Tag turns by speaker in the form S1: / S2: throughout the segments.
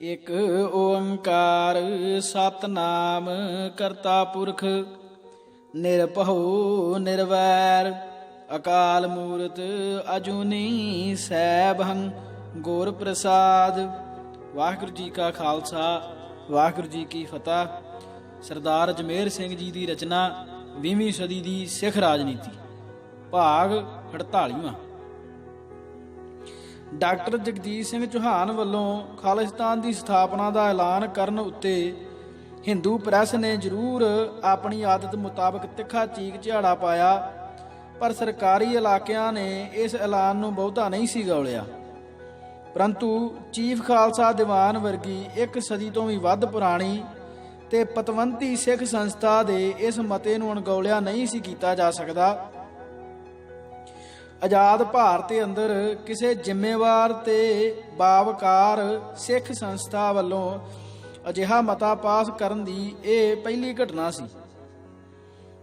S1: ਇਕ ਓੰਕਾਰ ਸਤਨਾਮ ਕਰਤਾ ਪੁਰਖ ਨਿਰਭਉ ਨਿਰਵੈਰ ਅਕਾਲ ਮੂਰਤ ਅਜੂਨੀ ਸੈਭੰ ਗੁਰ ਪ੍ਰਸਾਦ। ਵਾਹਿਗੁਰੂ ਜੀ ਕਾ ਖਾਲਸਾ ਵਾਹਿਗੁਰੂ ਜੀ ਕੀ ਫਤਿਹ। ਸਰਦਾਰ ਅਜਮੇਰ ਸਿੰਘ ਜੀ ਦੀ ਰਚਨਾ 20ਵੀਂ ਸਦੀ ਦੀ ਸਿੱਖ ਰਾਜਨੀਤੀ ਭਾਗ 48ਵਾਂ। ਡਾਕਟਰ ਜਗਜੀਤ ਸਿੰਘ ਚੌਹਾਨ ਵੱਲੋਂ ਖਾਲਿਸਤਾਨ ਦੀ ਸਥਾਪਨਾ ਦਾ ਐਲਾਨ ਕਰਨ ਉੱਤੇ ਹਿੰਦੂ ਪ੍ਰੈਸ ਨੇ ਜ਼ਰੂਰ ਆਪਣੀ ਆਦਤ ਮੁਤਾਬਕ ਤਿੱਖਾ ਚੀਕ ਝਾੜਾ ਪਾਇਆ, ਪਰ ਸਰਕਾਰੀ ਇਲਾਕਿਆਂ ਨੇ ਇਸ ਐਲਾਨ ਨੂੰ ਬਹੁਤਾ ਨਹੀਂ ਸੀ ਗੌਲਿਆ। ਪਰੰਤੂ ਚੀਫ ਖਾਲਸਾ ਦੀਵਾਨ ਵਰਗੀ ਇੱਕ ਸਦੀ ਤੋਂ ਵੀ ਵੱਧ ਪੁਰਾਣੀ ਤੇ ਪਤਵੰਤੀ ਸਿੱਖ ਸੰਸਥਾ ਦੇ ਇਸ ਮਤੇ ਨੂੰ ਅਣਗੌਲਿਆ ਨਹੀਂ ਸੀ ਕੀਤਾ ਜਾ ਸਕਦਾ। ਆਜ਼ਾਦ ਭਾਰਤ ਦੇ ਅੰਦਰ ਕਿਸੇ ਜ਼ਿੰਮੇਵਾਰ ਤੇ ਬਾਵਕਾਰ ਸਿੱਖ ਸੰਸਥਾ ਵੱਲੋਂ ਅਜਿਹਾ ਮਤਾ ਪਾਸ ਕਰਨ ਦੀ ਇਹ ਪਹਿਲੀ ਘਟਨਾ ਸੀ।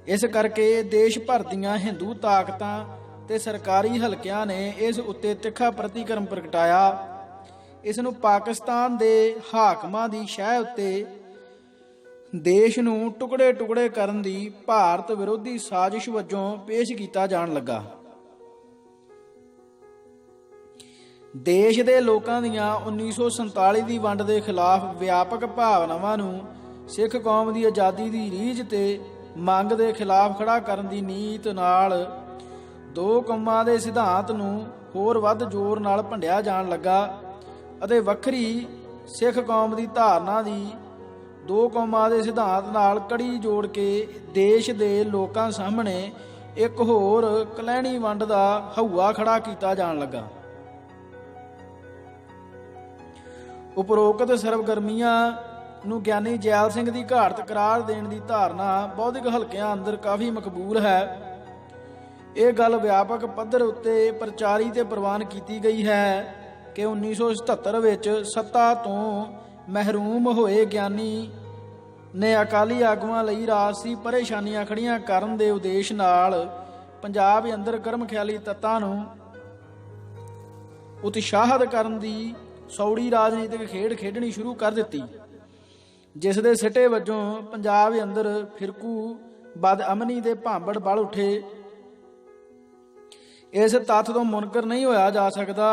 S1: ਇਸ ਕਰਕੇ ਦੇਸ਼ ਭਰ ਦੀਆਂ ਹਿੰਦੂ ਤਾਕਤਾਂ ਤੇ ਸਰਕਾਰੀ ਹਲਕਿਆਂ ਨੇ ਇਸ ਉੱਤੇ ਤਿੱਖਾ ਪ੍ਰਤੀਕਰਮ ਪ੍ਰਗਟਾਇਆ। ਇਸ ਨੂੰ ਪਾਕਿਸਤਾਨ ਦੇ ਹਾਕਮਾਂ ਦੀ ਸ਼ਹਿ ਉੱਤੇ ਦੇਸ਼ ਨੂੰ ਟੁਕੜੇ ਟੁਕੜੇ ਕਰਨ ਦੀ ਭਾਰਤ ਵਿਰੋਧੀ ਸਾਜ਼ਿਸ਼ ਵਜੋਂ ਪੇਸ਼ ਕੀਤਾ ਜਾਣ ਲੱਗਾ। ਦੇਸ਼ ਦੇ ਲੋਕਾਂ ਦੀਆਂ 1947 ਦੀ ਵੰਡ ਦੇ ਖਿਲਾਫ ਵਿਆਪਕ ਭਾਵਨਾਵਾਂ ਨੂੰ ਸਿੱਖ ਕੌਮ ਦੀ ਆਜ਼ਾਦੀ ਦੀ ਰੀਝ ਤੇ ਮੰਗ ਦੇ ਖਿਲਾਫ ਖੜਾ ਕਰਨ ਦੀ ਨੀਤ ਨਾਲ ਦੋ ਕੌਮਾਂ ਦੇ ਸਿਧਾਂਤ ਨੂੰ ਹੋਰ ਵੱਧ ਜ਼ੋਰ ਨਾਲ ਭੰਡਿਆ ਜਾਣ ਲੱਗਾ ਅਤੇ ਵੱਖਰੀ ਸਿੱਖ ਕੌਮ ਦੀ ਧਾਰਨਾ ਦੀ ਦੋ ਕੌਮਾਂ ਦੇ ਸਿਧਾਂਤ ਨਾਲ ਕੜੀ ਜੋੜ ਕੇ ਦੇਸ਼ ਦੇ ਲੋਕਾਂ ਸਾਹਮਣੇ ਇੱਕ ਹੋਰ ਕਲੈਣੀ ਵੰਡ ਦਾ ਹਊਆ ਖੜਾ ਕੀਤਾ ਜਾਣ ਲੱਗਾ। ਉਪਰੋਕਤ ਸਰਵਗਰਮੀਆਂ ਨੂੰ ਗਿਆਨੀ ਜੈਲ ਸਿੰਘ ਦੀ ਘਾੜਤ ਕਰਾਰ ਦੇਣ ਦੀ ਧਾਰਨਾ ਬੌਧਿਕ ਹਲਕਿਆਂ ਅੰਦਰ ਕਾਫੀ ਮਕਬੂਲ ਹੈ। ਇਹ ਗੱਲ ਵਿਆਪਕ ਪੱਧਰ ਉੱਤੇ ਪ੍ਰਚਾਰੀ ਤੇ ਪ੍ਰਵਾਨ ਕੀਤੀ ਗਈ ਹੈ ਕਿ 1977 ਵਿੱਚ ਸੱਤਾ ਤੋਂ ਮਹਿਰੂਮ ਹੋਏ ਗਿਆਨੀ ਨੇ ਅਕਾਲੀ ਆਗੂਆਂ ਲਈ ਰਾਜਸੀ ਪਰੇਸ਼ਾਨੀਆਂ ਖੜੀਆਂ ਕਰਨ ਦੇ ਉਦੇਸ਼ ਨਾਲ ਪੰਜਾਬ ਅੰਦਰ ਕਰਮ ਖਿਆਲੀ ਤੱਤਾਂ ਨੂੰ ਉਤਸ਼ਾਹਿਤ ਕਰਨ ਦੀ ਸੌੜੀ ਰਾਜਨੀਤਿਕ ਖੇਡ ਖੇਡਣੀ ਸ਼ੁਰੂ ਕਰ ਦਿੱਤੀ, ਜਿਸ ਦੇ ਸਿੱਟੇ ਵਜੋਂ ਪੰਜਾਬ ਅੰਦਰ ਫਿਰਕੂ ਬਦਅਮਨੀ ਦੇ ਭਾਂਬੜ ਬਲ ਉੱਠੇ। ਇਸ ਤੱਥ ਤੋਂ ਮੁਨਕਰ ਨਹੀਂ ਹੋਇਆ ਜਾ ਸਕਦਾ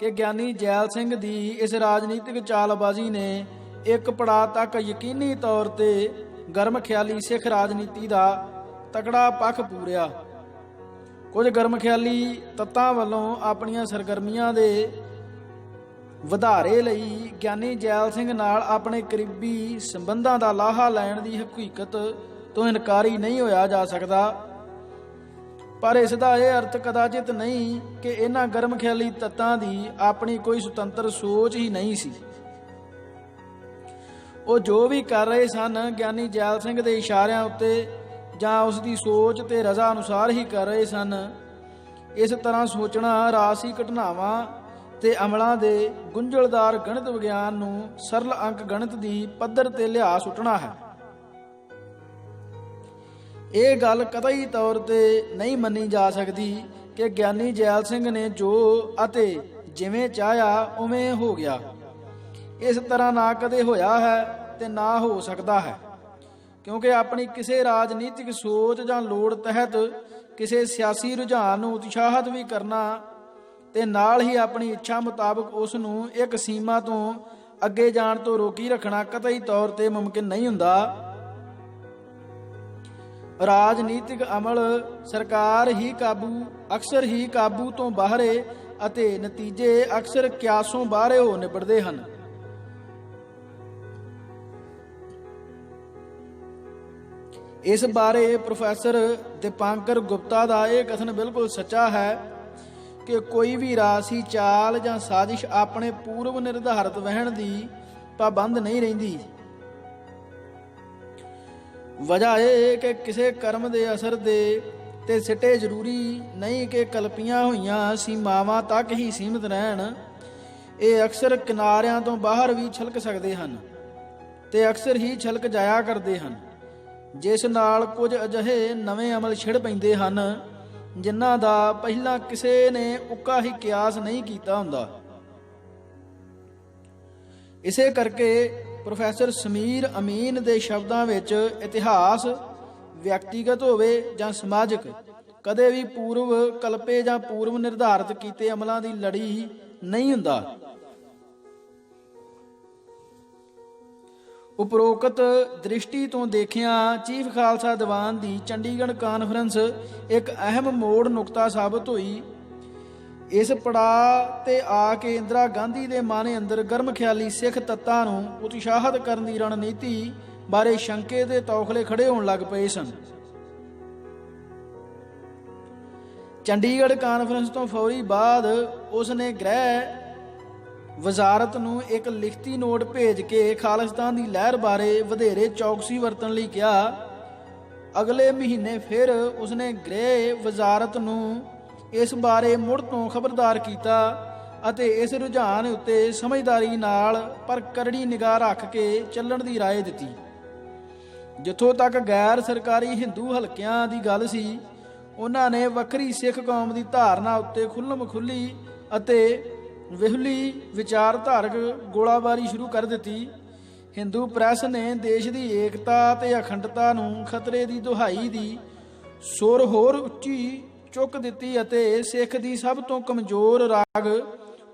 S1: ਕਿ ਗਿਆਨੀ ਜੈਲ ਸਿੰਘ ਦੀ ਇਸ ਰਾਜਨੀਤਿਕ ਚਾਲਬਾਜ਼ੀ ਨੇ ਇੱਕ ਪੜਾਅ ਤੱਕ ਯਕੀਨੀ ਤੌਰ ਤੇ ਗਰਮ ਖਿਆਲੀ ਸਿੱਖ ਰਾਜਨੀਤੀ ਦਾ ਤਕੜਾ ਪੱਖ ਪੂਰਿਆ। ਕੁਝ ਗਰਮ ਖਿਆਲੀ ਤੱਤਾਂ ਵੱਲੋਂ ਆਪਣੀਆਂ ਸਰਗਰਮੀਆਂ ਦੇ ਵਧਾਰੇ ਲਈ ਗਿਆਨੀ ਜੈਲ ਸਿੰਘ ਨਾਲ ਆਪਣੇ ਕਰੀਬੀ ਸੰਬੰਧਾਂ ਦਾ ਲਾਹਾ ਲੈਣ ਦੀ ਹਕੀਕਤ ਤੋਂ ਇਨਕਾਰੀ ਨਹੀਂ ਹੋਇਆ ਜਾ ਸਕਦਾ, ਪਰ ਇਸ ਦਾ ਇਹ ਅਰਥ ਕਦਾਚਿਤ ਨਹੀਂ ਕਿ ਇਹਨਾਂ ਗਰਮ ਖਿਆਲੀ ਤੱਤਾਂ ਦੀ ਆਪਣੀ ਕੋਈ ਸੁਤੰਤਰ ਸੋਚ ਹੀ ਨਹੀਂ ਸੀ। ਉਹ ਜੋ ਵੀ ਕਰ ਰਹੇ ਸਨ ਗਿਆਨੀ ਜੈਲ ਸਿੰਘ ਦੇ ਇਸ਼ਾਰਿਆਂ ਉੱਤੇ ਜਾਂ ਉਸ ਦੀ ਸੋਚ ਤੇ ਰਜ਼ਾ ਅਨੁਸਾਰ ਹੀ ਕਰ ਰਹੇ ਸਨ। ਇਸ ਤਰ੍ਹਾਂ ਸੋਚਣਾ ਰਾਜਸੀ ਘਟਨਾਵਾਂ ਤੇ ਅਮਲਾਂ ਦੇ ਗੁੰਝਲਦਾਰ ਗਣਿਤ ਵਿਗਿਆਨ ਨੂੰ ਸਰਲ ਅੰਕ ਗਣਿਤ ਦੀ ਪੱਧਰ ਤੇ ਲਿਆ ਸੁੱਟਣਾ ਹੈ। ਇਹ ਗੱਲ ਕਤਈ ਤੌਰ ਤੇ ਨਹੀਂ ਮੰਨੀ ਜਾ ਸਕਦੀ ਕਿ ਗਿਆਨੀ ਜੈਲ ਸਿੰਘ ਨੇ ਜੋ ਅਤੇ ਜਿਵੇਂ ਚਾਹਿਆ ਉਵੇਂ ਹੋ ਗਿਆ। ਇਸ ਤਰ੍ਹਾਂ ਨਾ ਕਦੇ ਹੋਇਆ ਹੈ ਤੇ ਨਾ ਹੋ ਸਕਦਾ ਹੈ, ਕਿਉਂਕਿ ਆਪਣੀ ਕਿਸੇ ਰਾਜਨੀਤਿਕ ਸੋਚ ਜਾਂ ਲੋੜ ਤਹਿਤ ਕਿਸੇ ਸਿਆਸੀ ਰੁਝਾਨ ਨੂੰ ਉਤਸ਼ਾਹਿਤ ਵੀ ਕਰਨਾ ਤੇ ਨਾਲ ਹੀ ਆਪਣੀ ਇੱਛਾ ਮੁਤਾਬਕ ਉਸ ਨੂੰ ਇੱਕ ਸੀਮਾ ਤੋਂ ਅੱਗੇ ਜਾਣ ਤੋਂ ਰੋਕੀ ਰੱਖਣਾ ਕਤਈ ਤੌਰ ਤੇ ਮੁਮਕਿਨ ਨਹੀਂ ਹੁੰਦਾ। ਰਾਜਨੀਤਿਕ ਅਮਲ ਸਰਕਾਰ ਹੀ ਅਕਸਰ ਹੀ ਕਾਬੂ ਤੋਂ ਬਾਹਰੇ ਅਤੇ ਨਤੀਜੇ ਅਕਸਰ ਕਿਆਸੋਂ ਬਾਹਰੇ ਹੋ ਨਿਬੜਦੇ ਹਨ। ਇਸ ਬਾਰੇ ਪ੍ਰੋਫੈਸਰ ਦੀਪਾਂਕਰ ਗੁਪਤਾ ਦਾ ਇਹ ਕਥਨ ਬਿਲਕੁਲ ਸੱਚਾ ਹੈ ਕਿ ਕੋਈ ਵੀ ਰਾਜਸੀ ਚਾਲ ਜਾਂ ਸਾਜ਼ਿਸ਼ ਆਪਣੇ ਪੂਰਵ ਨਿਰਧਾਰਤ ਵਹਿਣ ਦੀ ਪਾਬੰਦ ਨਹੀਂ ਰਹਿੰਦੀ। ਵਜ੍ਹਾ ਇਹ ਕਿ ਕਿਸੇ ਕਰਮ ਦੇ ਅਸਰ ਦੇ ਤੇ ਸਿੱਟੇ ਜ਼ਰੂਰੀ ਨਹੀਂ ਕਿ ਕਲਪੀਆਂ ਹੋਈਆਂ ਸੀਮਾਵਾਂ ਤੱਕ ਹੀ ਸੀਮਿਤ ਰਹਿਣ। ਇਹ ਅਕਸਰ ਕਿਨਾਰਿਆਂ ਤੋਂ ਬਾਹਰ ਵੀ ਛਲਕ ਸਕਦੇ ਹਨ ਤੇ ਅਕਸਰ ਹੀ ਛਲਕ ਜਾਇਆ ਕਰਦੇ ਹਨ, ਜਿਸ ਨਾਲ ਕੁਝ ਅਜਿਹੇ ਨਵੇਂ ਅਮਲ ਛਿੜ ਪੈਂਦੇ ਹਨ ਜਿਨ੍ਹਾਂ ਦਾ ਪਹਿਲਾਂ ਕਿਸੇ ਨੇ ਉੱਕਾ ਹੀ ਕਿਆਸ ਨਹੀਂ ਕੀਤਾ ਹੁੰਦਾ। ਇਸੇ ਕਰਕੇ ਪ੍ਰੋਫੈਸਰ ਸਮੀਰ ਅਮੀਨ ਦੇ ਸ਼ਬਦਾਂ ਵਿੱਚ ਇਤਿਹਾਸ ਵਿਅਕਤੀਗਤ ਹੋਵੇ ਜਾਂ ਸਮਾਜਿਕ ਕਦੇ ਵੀ ਪੂਰਵ ਕਲਪੇ ਜਾਂ ਪੂਰਵ ਨਿਰਧਾਰਿਤ ਕੀਤੇ ਅਮਲਾਂ ਦੀ ਲੜੀ ਨਹੀਂ ਹੁੰਦਾ। ਉਪਰੋਕਤ ਦ੍ਰਿਸ਼ਟੀ ਤੋਂ ਦੇਖਿਆ ਚੀਫ ਖਾਲਸਾ ਦੀਵਾਨ ਦੀ ਚੰਡੀਗੜ੍ਹ ਕਾਨਫਰੰਸ ਇੱਕ ਅਹਿਮ ਮੋੜ ਨੁਕਤਾ ਸਾਬਤ ਹੋਈ। ਇਸ ਪੜਾਅ ਤੇ ਆ ਕੇ ਇੰਦਰਾ ਗਾਂਧੀ ਦੇ ਮਨ ਅੰਦਰ ਗਰਮ ਖਿਆਲੀ ਸਿੱਖ ਤੱਤਾਂ ਨੂੰ ਉਤਸ਼ਾਹਿਤ ਕਰਨ ਦੀ ਰਣਨੀਤੀ ਬਾਰੇ ਸ਼ੰਕੇ ਦੇ ਤੌਖਲੇ ਖੜੇ ਹੋਣ ਲੱਗ ਪਏ ਸਨ। ਚੰਡੀਗੜ੍ਹ ਕਾਨਫਰੰਸ ਤੋਂ ਫੌਰੀ ਬਾਅਦ ਉਸ ਨੇ ਗ੍ਰਹਿ ਵਜ਼ਾਰਤ ਨੂੰ ਇੱਕ ਲਿਖਤੀ ਨੋਟ ਭੇਜ ਕੇ ਖਾਲਿਸਤਾਨ ਦੀ ਲਹਿਰ ਬਾਰੇ ਵਧੇਰੇ ਚੌਕਸੀ ਵਰਤਣ ਲਈ ਕਿਹਾ। ਅਗਲੇ ਮਹੀਨੇ ਫਿਰ ਉਸਨੇ ਗ੍ਰਹਿ ਵਜ਼ਾਰਤ ਨੂੰ ਇਸ ਬਾਰੇ ਮੁੜ ਤੋਂ ਖਬਰਦਾਰ ਕੀਤਾ ਅਤੇ ਇਸ ਰੁਝਾਨ ਉੱਤੇ ਸਮਝਦਾਰੀ ਨਾਲ ਪਰ ਕਰੜੀ ਨਿਗਾਹ ਰੱਖ ਕੇ ਚੱਲਣ ਦੀ ਰਾਏ ਦਿੱਤੀ। ਜਿੱਥੋਂ ਤੱਕ ਗੈਰ ਸਰਕਾਰੀ ਹਿੰਦੂ ਹਲਕਿਆਂ ਦੀ ਗੱਲ ਸੀ, ਉਹਨਾਂ ਨੇ ਵੱਖਰੀ ਸਿੱਖ ਕੌਮ ਦੀ ਧਾਰਨਾ ਉੱਤੇ ਖੁੱਲ੍ਹਮ ਖੁੱਲ੍ਹੀ ਅਤੇ ਵਿਹਲੀ ਵਿਚਾਰਧਾਰਕ ਗੋਲਾਬਾਰੀ ਸ਼ੁਰੂ ਕਰ ਦਿੱਤੀ। ਹਿੰਦੂ ਪ੍ਰੈਸ ਨੇ ਦੇਸ਼ ਦੀ ਏਕਤਾ ਤੇ ਅਖੰਡਤਾ ਨੂੰ ਖਤਰੇ ਦੀ ਦੁਹਾਈ ਦੀ ਸੁਰ ਹੋਰ ਉੱਚੀ ਚੁੱਕ ਦਿੱਤੀ ਅਤੇ ਸਿੱਖ ਦੀ ਸਭ ਤੋਂ ਕਮਜ਼ੋਰ ਰਾਗ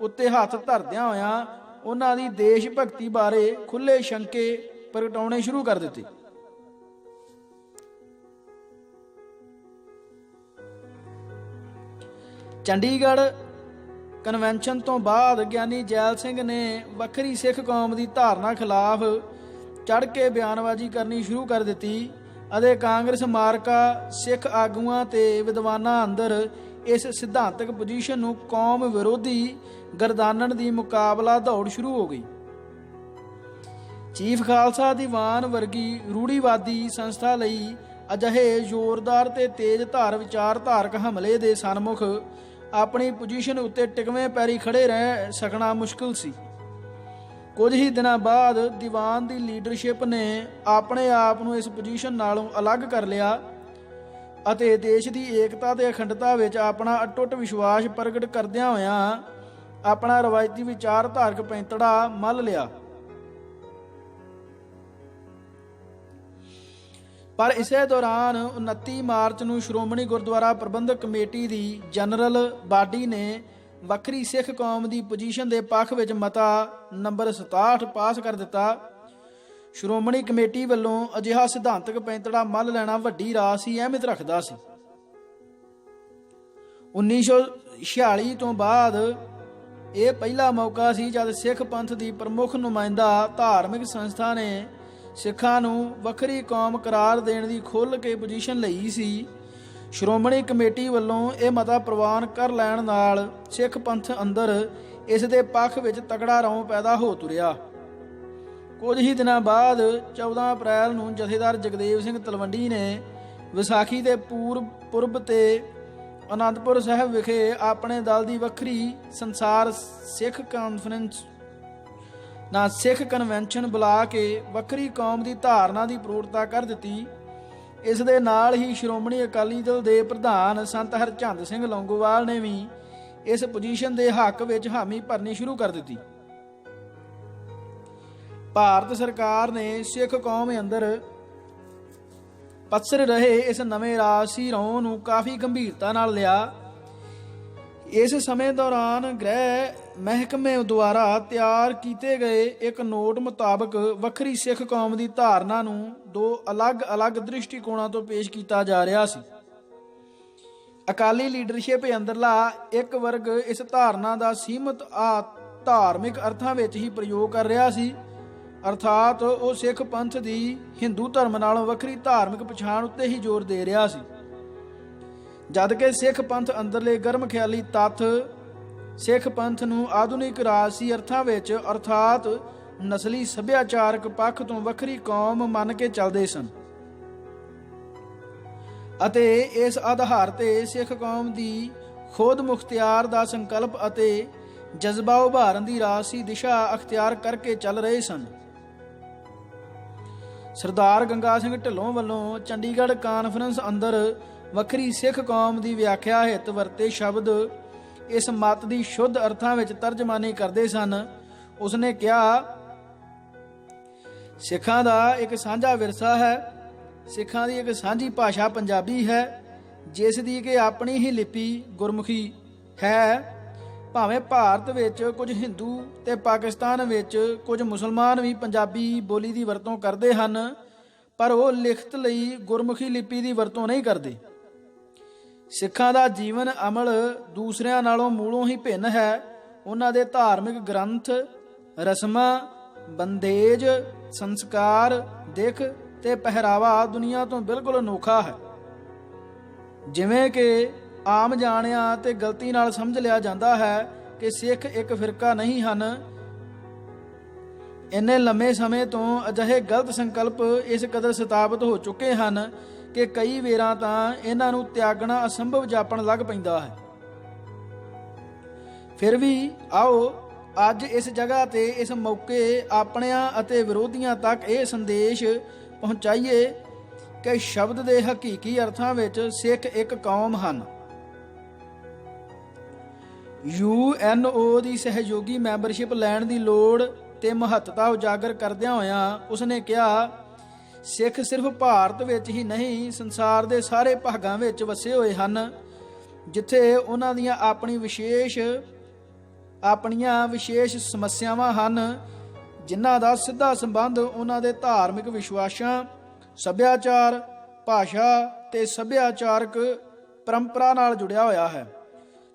S1: ਉੱਤੇ ਹੱਥ ਧਰਦਿਆਂ ਹੋਇਆਂ ਉਹਨਾਂ ਦੀ ਦੇਸ਼ ਭਗਤੀ ਬਾਰੇ ਖੁੱਲ੍ਹੇ ਸ਼ੰਕੇ ਪ੍ਰਗਟਾਉਣੇ ਸ਼ੁਰੂ ਕਰ ਦਿੱਤੇ। ਚੰਡੀਗੜ੍ਹ ਕਨਵੈਨਸ਼ਨ ਤੋਂ ਬਾਅਦ ਗਿਆਨੀ ਜੈਲ ਸਿੰਘ ਨੇ ਵੱਖਰੀ ਸਿੱਖ ਕੌਮ ਦੀ ਧਾਰਨਾ ਖਿਲਾਫ ਚੜ੍ਹ ਕੇ ਬਿਆਨਬਾਜ਼ੀ ਕਰਨੀ ਸ਼ੁਰੂ ਕਰ ਦਿੱਤੀ ਅਤੇ ਕਾਂਗਰਸ ਮਾਰਕਾ ਸਿੱਖ ਆਗੂਆਂ ਤੇ ਵਿਦਵਾਨਾਂ ਅੰਦਰ ਇਸ ਸਿਧਾਂਤਕ ਪੋਜੀਸ਼ਨ ਨੂੰ ਕੌਮ ਵਿਰੋਧੀ ਗਰਦਾਨਣ ਦੀ ਮੁਕਾਬਲਾ ਦੌੜ ਸ਼ੁਰੂ ਹੋ ਗਈ। ਚੀਫ ਖਾਲਸਾ ਦੀਵਾਨ ਵਰਗੀ ਰੂੜੀਵਾਦੀ ਸੰਸਥਾ ਲਈ ਅਜਿਹੇ ਜ਼ੋਰਦਾਰ ਤੇ ਤੇਜ਼ ਧਾਰ ਵਿਚਾਰਧਾਰਕ ਹਮਲੇ ਦੇ ਸਨਮੁਖ ਆਪਣੀ ਪੋਜੀਸ਼ਨ ਉੱਤੇ ਟਿਕਵੇਂ ਪੈਰੀ ਖੜੇ ਰਹਿ ਸਕਣਾ ਮੁਸ਼ਕਿਲ ਸੀ। ਕੁਝ ਹੀ ਦਿਨਾਂ ਬਾਅਦ ਦੀਵਾਨ ਦੀ ਲੀਡਰਸ਼ਿਪ ਨੇ ਆਪਣੇ ਆਪ ਨੂੰ ਇਸ ਪੋਜੀਸ਼ਨ ਨਾਲੋਂ ਅਲੱਗ ਕਰ ਲਿਆ ਅਤੇ ਦੇਸ਼ ਦੀ ਏਕਤਾ ਤੇ ਅਖੰਡਤਾ ਵਿੱਚ ਆਪਣਾ ਅਟੁੱਟ ਵਿਸ਼ਵਾਸ ਪ੍ਰਗਟ ਕਰਦਿਆਂ ਹੋਇਆਂ ਆਪਣਾ ਰਵਾਇਤੀ ਵਿਚਾਰਧਾਰਕ ਪੈਂਤੜਾ ਮੱਲ ਲਿਆ। ਪਰ ਇਸੇ ਦੌਰਾਨ 29 ਮਾਰਚ ਨੂੰ ਸ਼੍ਰੋਮਣੀ ਗੁਰਦੁਆਰਾ ਪ੍ਰਬੰਧਕ ਕਮੇਟੀ ਦੀ ਜਨਰਲ ਬਾਡੀ ਨੇ ਵੱਖਰੀ ਸਿੱਖ ਕੌਮ ਦੀ ਪੋਜੀਸ਼ਨ ਦੇ ਪੱਖ ਵਿੱਚ ਮਤਾ ਨੰਬਰ 67 ਪਾਸ ਕਰ ਦਿੱਤਾ। ਸ਼੍ਰੋਮਣੀ ਕਮੇਟੀ ਵੱਲੋਂ ਅਜਿਹਾ ਸਿਧਾਂਤਕ ਪੈਂਤੜਾ ਮੱਲ ਲੈਣਾ ਵੱਡੀ ਰਾਜਸੀ ਅਹਿਮੀਅਤ ਰੱਖਦਾ ਸੀ। 1946 ਤੋਂ ਬਾਅਦ ਇਹ ਪਹਿਲਾ ਮੌਕਾ ਸੀ ਜਦ ਸਿੱਖ ਪੰਥ ਦੀ ਪ੍ਰਮੁੱਖ ਨੁਮਾਇੰਦਾ ਧਾਰਮਿਕ ਸੰਸਥਾ ਨੇ ਸਿੱਖਾਂ ਨੂੰ ਵੱਖਰੀ ਕੌਮ ਕਰਾਰ ਦੇਣ ਦੀ ਖੁੱਲ੍ਹ ਕੇ ਪੋਜੀਸ਼ਨ ਲਈ ਸੀ। ਸ਼੍ਰੋਮਣੀ ਕਮੇਟੀ ਵੱਲੋਂ ਇਹ ਮਤਾ ਪ੍ਰਵਾਨ ਕਰ ਲੈਣ ਨਾਲ ਸਿੱਖ ਪੰਥ ਅੰਦਰ ਇਸ ਦੇ ਪੱਖ ਵਿੱਚ ਤਕੜਾ ਰੌਂ ਪੈਦਾ ਹੋ ਤੁਰਿਆ। ਕੁਝ ਹੀ ਦਿਨਾਂ ਬਾਅਦ 14 ਅਪ੍ਰੈਲ ਨੂੰ ਜਥੇਦਾਰ ਜਗਦੇਵ ਸਿੰਘ ਤਲਵੰਡੀ ਨੇ ਵਿਸਾਖੀ ਦੇ ਪੁਰਬ ਤੇ ਅਨੰਦਪੁਰ ਸਾਹਿਬ ਵਿਖੇ ਆਪਣੇ ਦਲ ਦੀ ਵੱਖਰੀ ਸੰਸਾਰ ਸਿੱਖ ਕਾਨਫਰੰਸ ਸਿੱਖ ਕਨਵੈਨਸ਼ਨ ਬੁਲਾ ਕੇ ਵੱਖਰੀ ਕੌਮ ਦੀ ਧਾਰਨਾ ਦੀ ਪ੍ਰੋੜਤਾ ਕਰ ਦਿੱਤੀ। ਇਸ ਦੇ ਨਾਲ ਹੀ ਸ਼੍ਰੋਮਣੀ ਅਕਾਲੀ ਦਲ ਦੇ ਪ੍ਰਧਾਨ ਸੰਤ ਹਰਚੰਦ ਸਿੰਘ ਲੌਂਗੋਵਾਲ ਨੇ ਵੀ ਇਸ ਪੋਜੀਸ਼ਨ ਦੇ ਹੱਕ ਵਿੱਚ ਹਾਮੀ ਭਰਨੀ ਸ਼ੁਰੂ ਕਰ ਦਿੱਤੀ। ਭਾਰਤ ਸਰਕਾਰ ਨੇ ਸਿੱਖ ਕੌਮ ਅੰਦਰ ਪਸਰ ਰਹੇ ਇਸ ਨਵੇਂ ਰਾਜਸੀ ਰੌਂ ਨੂੰ ਕਾਫੀ ਗੰਭੀਰਤਾ ਨਾਲ ਲਿਆ। ਇਸ ਸਮੇਂ ਦੌਰਾਨ ਗ੍ਰਹਿ ਮਹਿਕਮੇ ਦੁਆਰਾ ਤਿਆਰ ਕੀਤੇ ਗਏ ਇੱਕ ਨੋਟ ਮੁਤਾਬਕ ਵੱਖਰੀ ਸਿੱਖ ਕੌਮ ਦੀ ਧਾਰਨਾ ਨੂੰ ਦੋ ਅਲੱਗ-ਅਲੱਗ ਦ੍ਰਿਸ਼ਟੀਕੋਣਾਂ ਤੋਂ ਪੇਸ਼ ਕੀਤਾ ਜਾ ਰਿਹਾ ਸੀ। ਅਕਾਲੀ ਲੀਡਰਸ਼ਿਪ ਅੰਦਰਲਾ ਇੱਕ ਵਰਗ ਇਸ ਧਾਰਨਾ ਦਾ ਸੀਮਤ ਧਾਰਮਿਕ ਅਰਥਾਂ ਵਿੱਚ ਹੀ ਪ੍ਰਯੋਗ ਕਰ ਰਿਹਾ ਸੀ, ਅਰਥਾਤ ਉਹ ਸਿੱਖ ਪੰਥ ਦੀ ਹਿੰਦੂ ਧਰਮ ਨਾਲੋਂ ਵੱਖਰੀ ਧਾਰਮਿਕ ਪਛਾਣ ਉੱਤੇ ਹੀ ਜ਼ੋਰ ਦੇ ਰਿਹਾ ਸੀ, ਜਦ ਕਿ ਸਿੱਖ ਪੰਥ ਅੰਦਰਲੇ ਗਰਮ ਖਿਆਲੀ ਤੱਥ ਸਿੱਖ ਪੰਥ ਨੂੰ ਆਧੁਨਿਕ ਰਾਜਸੀ ਅਰਥਾਂ ਵਿੱਚ ਅਰਥਾਤ ਨਸਲੀ ਸੱਭਿਆਚਾਰਕ ਪੱਖ ਤੋਂ ਵੱਖਰੀ ਕੌਮ ਮੰਨ ਕੇ ਚੱਲਦੇ ਸਨ ਅਤੇ ਇਸ ਆਧਾਰ ਤੇ ਸਿੱਖ ਕੌਮ ਦੀ ਖੁਦ ਮੁਖਤਿਆਰ ਦਾ ਸੰਕਲਪ ਅਤੇ ਜਜ਼ਬਾ ਉਭਾਰਨ ਦੀ ਰਾਜਸੀ ਦਿਸ਼ਾ ਅਖਤਿਆਰ ਕਰਕੇ ਚੱਲ ਰਹੇ ਸਨ। ਸਰਦਾਰ ਗੰਗਾ ਸਿੰਘ ਢਿੱਲੋਂ ਵੱਲੋਂ ਚੰਡੀਗੜ੍ਹ ਕਾਨਫਰੰਸ ਅੰਦਰ ਵੱਖਰੀ ਸਿੱਖ ਕੌਮ ਦੀ ਵਿਆਖਿਆ ਹਿੱਤ ਵਰਤੇ ਸ਼ਬਦ ਇਸ ਮਤ ਦੀ ਸ਼ੁੱਧ ਅਰਥਾਂ ਵਿੱਚ ਤਰਜਮਾਨੀ ਕਰਦੇ ਸਨ। ਉਸਨੇ ਕਿਹਾ, ਸਿੱਖਾਂ ਦਾ ਇੱਕ ਸਾਂਝਾ ਵਿਰਸਾ ਹੈ। ਸਿੱਖਾਂ ਦੀ ਇੱਕ ਸਾਂਝੀ ਭਾਸ਼ਾ ਪੰਜਾਬੀ ਹੈ, ਜਿਸ ਦੀ ਕਿ ਆਪਣੀ ਹੀ ਲਿਪੀ ਗੁਰਮੁਖੀ ਹੈ। ਭਾਵੇਂ ਭਾਰਤ ਵਿੱਚ ਕੁਝ ਹਿੰਦੂ ਤੇ ਪਾਕਿਸਤਾਨ ਵਿੱਚ ਕੁਝ ਮੁਸਲਮਾਨ ਵੀ ਪੰਜਾਬੀ ਬੋਲੀ ਦੀ ਵਰਤੋਂ ਕਰਦੇ ਹਨ, ਪਰ ਉਹ ਲਿਖਤ ਲਈ ਗੁਰਮੁਖੀ ਲਿਪੀ ਦੀ ਵਰਤੋਂ ਨਹੀਂ ਕਰਦੇ। ਸਿੱਖਾਂ ਦਾ ਜੀਵਨ ਅਮਲ ਦੂਸਰਿਆਂ ਨਾਲੋਂ ਮੂਲੋਂ ਹੀ ਭਿੰਨ ਹੈ। ਉਹਨਾਂ ਦੇ ਧਾਰਮਿਕ ਗ੍ਰੰਥ, ਰਸਮਾਂ, ਬੰਦੇਜ, ਸੰਸਕਾਰ, ਦਿੱਖ ਤੇ ਪਹਿਰਾਵਾ ਦੁਨੀਆ ਤੋਂ ਬਿਲਕੁਲ ਅਨੋਖਾ ਹੈ। ਜਿਵੇਂ ਕਿ ਆਮ ਜਾਣਿਆ ਤੇ ਗਲਤੀ ਨਾਲ ਸਮਝ ਲਿਆ ਜਾਂਦਾ ਹੈ ਕਿ ਸਿੱਖ ਇੱਕ ਫਿਰਕਾ ਨਹੀਂ ਹਨ, ਇੰਨੇ ਲੰਮੇ ਸਮੇਂ ਤੋਂ ਅਜਿਹੇ ਗਲਤ ਸੰਕਲਪ ਇਸ ਕਦਰ ਸਥਾਪਿਤ ਹੋ ਚੁੱਕੇ ਹਨ ਕਿ ਕਈ ਵੇਰਾਂ ਤਾਂ ਇਹਨਾਂ ਨੂੰ ਤਿਆਗਣਾ ਅਸੰਭਵ ਜਾਪਣ ਲੱਗ ਪੈਂਦਾ ਹੈ। ਫਿਰ ਵੀ ਆਓ ਅੱਜ ਇਸ ਜਗ੍ਹਾ ਤੇ ਇਸ ਮੌਕੇ ਆਪਣਿਆਂ ਅਤੇ ਵਿਰੋਧੀਆਂ ਤੱਕ ਇਹ ਸੰਦੇਸ਼ ਪਹੁੰਚਾਈਏ ਕਿ ਸ਼ਬਦ ਦੇ ਹਕੀਕੀ ਅਰਥਾਂ ਵਿੱਚ ਸਿੱਖ ਇੱਕ ਕੌਮ ਹਨ। UNO ਦੀ ਸਹਿਯੋਗੀ ਮੈਂਬਰਸ਼ਿਪ ਲੈਣ ਦੀ ਲੋੜ ਤੇ ਮਹੱਤਤਾ ਉਜਾਗਰ ਕਰਦਿਆਂ ਹੋਇਆਂ ਉਸਨੇ ਕਿਹਾ, ਸਿੱਖ ਸਿਰਫ ਭਾਰਤ ਵਿੱਚ ਹੀ ਨਹੀਂ, ਸੰਸਾਰ ਦੇ ਸਾਰੇ ਭਾਗਾਂ ਵਿੱਚ ਵਸੇ ਹੋਏ ਹਨ, ਜਿੱਥੇ ਉਹਨਾਂ ਦੀਆਂ ਆਪਣੀਆਂ ਵਿਸ਼ੇਸ਼ ਸਮੱਸਿਆਵਾਂ ਹਨ, ਜਿਨ੍ਹਾਂ ਦਾ ਸਿੱਧਾ ਸੰਬੰਧ ਉਹਨਾਂ ਦੇ ਧਾਰਮਿਕ ਵਿਸ਼ਵਾਸਾਂ, ਸੱਭਿਆਚਾਰ, ਭਾਸ਼ਾ ਤੇ ਸੱਭਿਆਚਾਰਕ ਪਰੰਪਰਾ ਨਾਲ ਜੁੜਿਆ ਹੋਇਆ ਹੈ।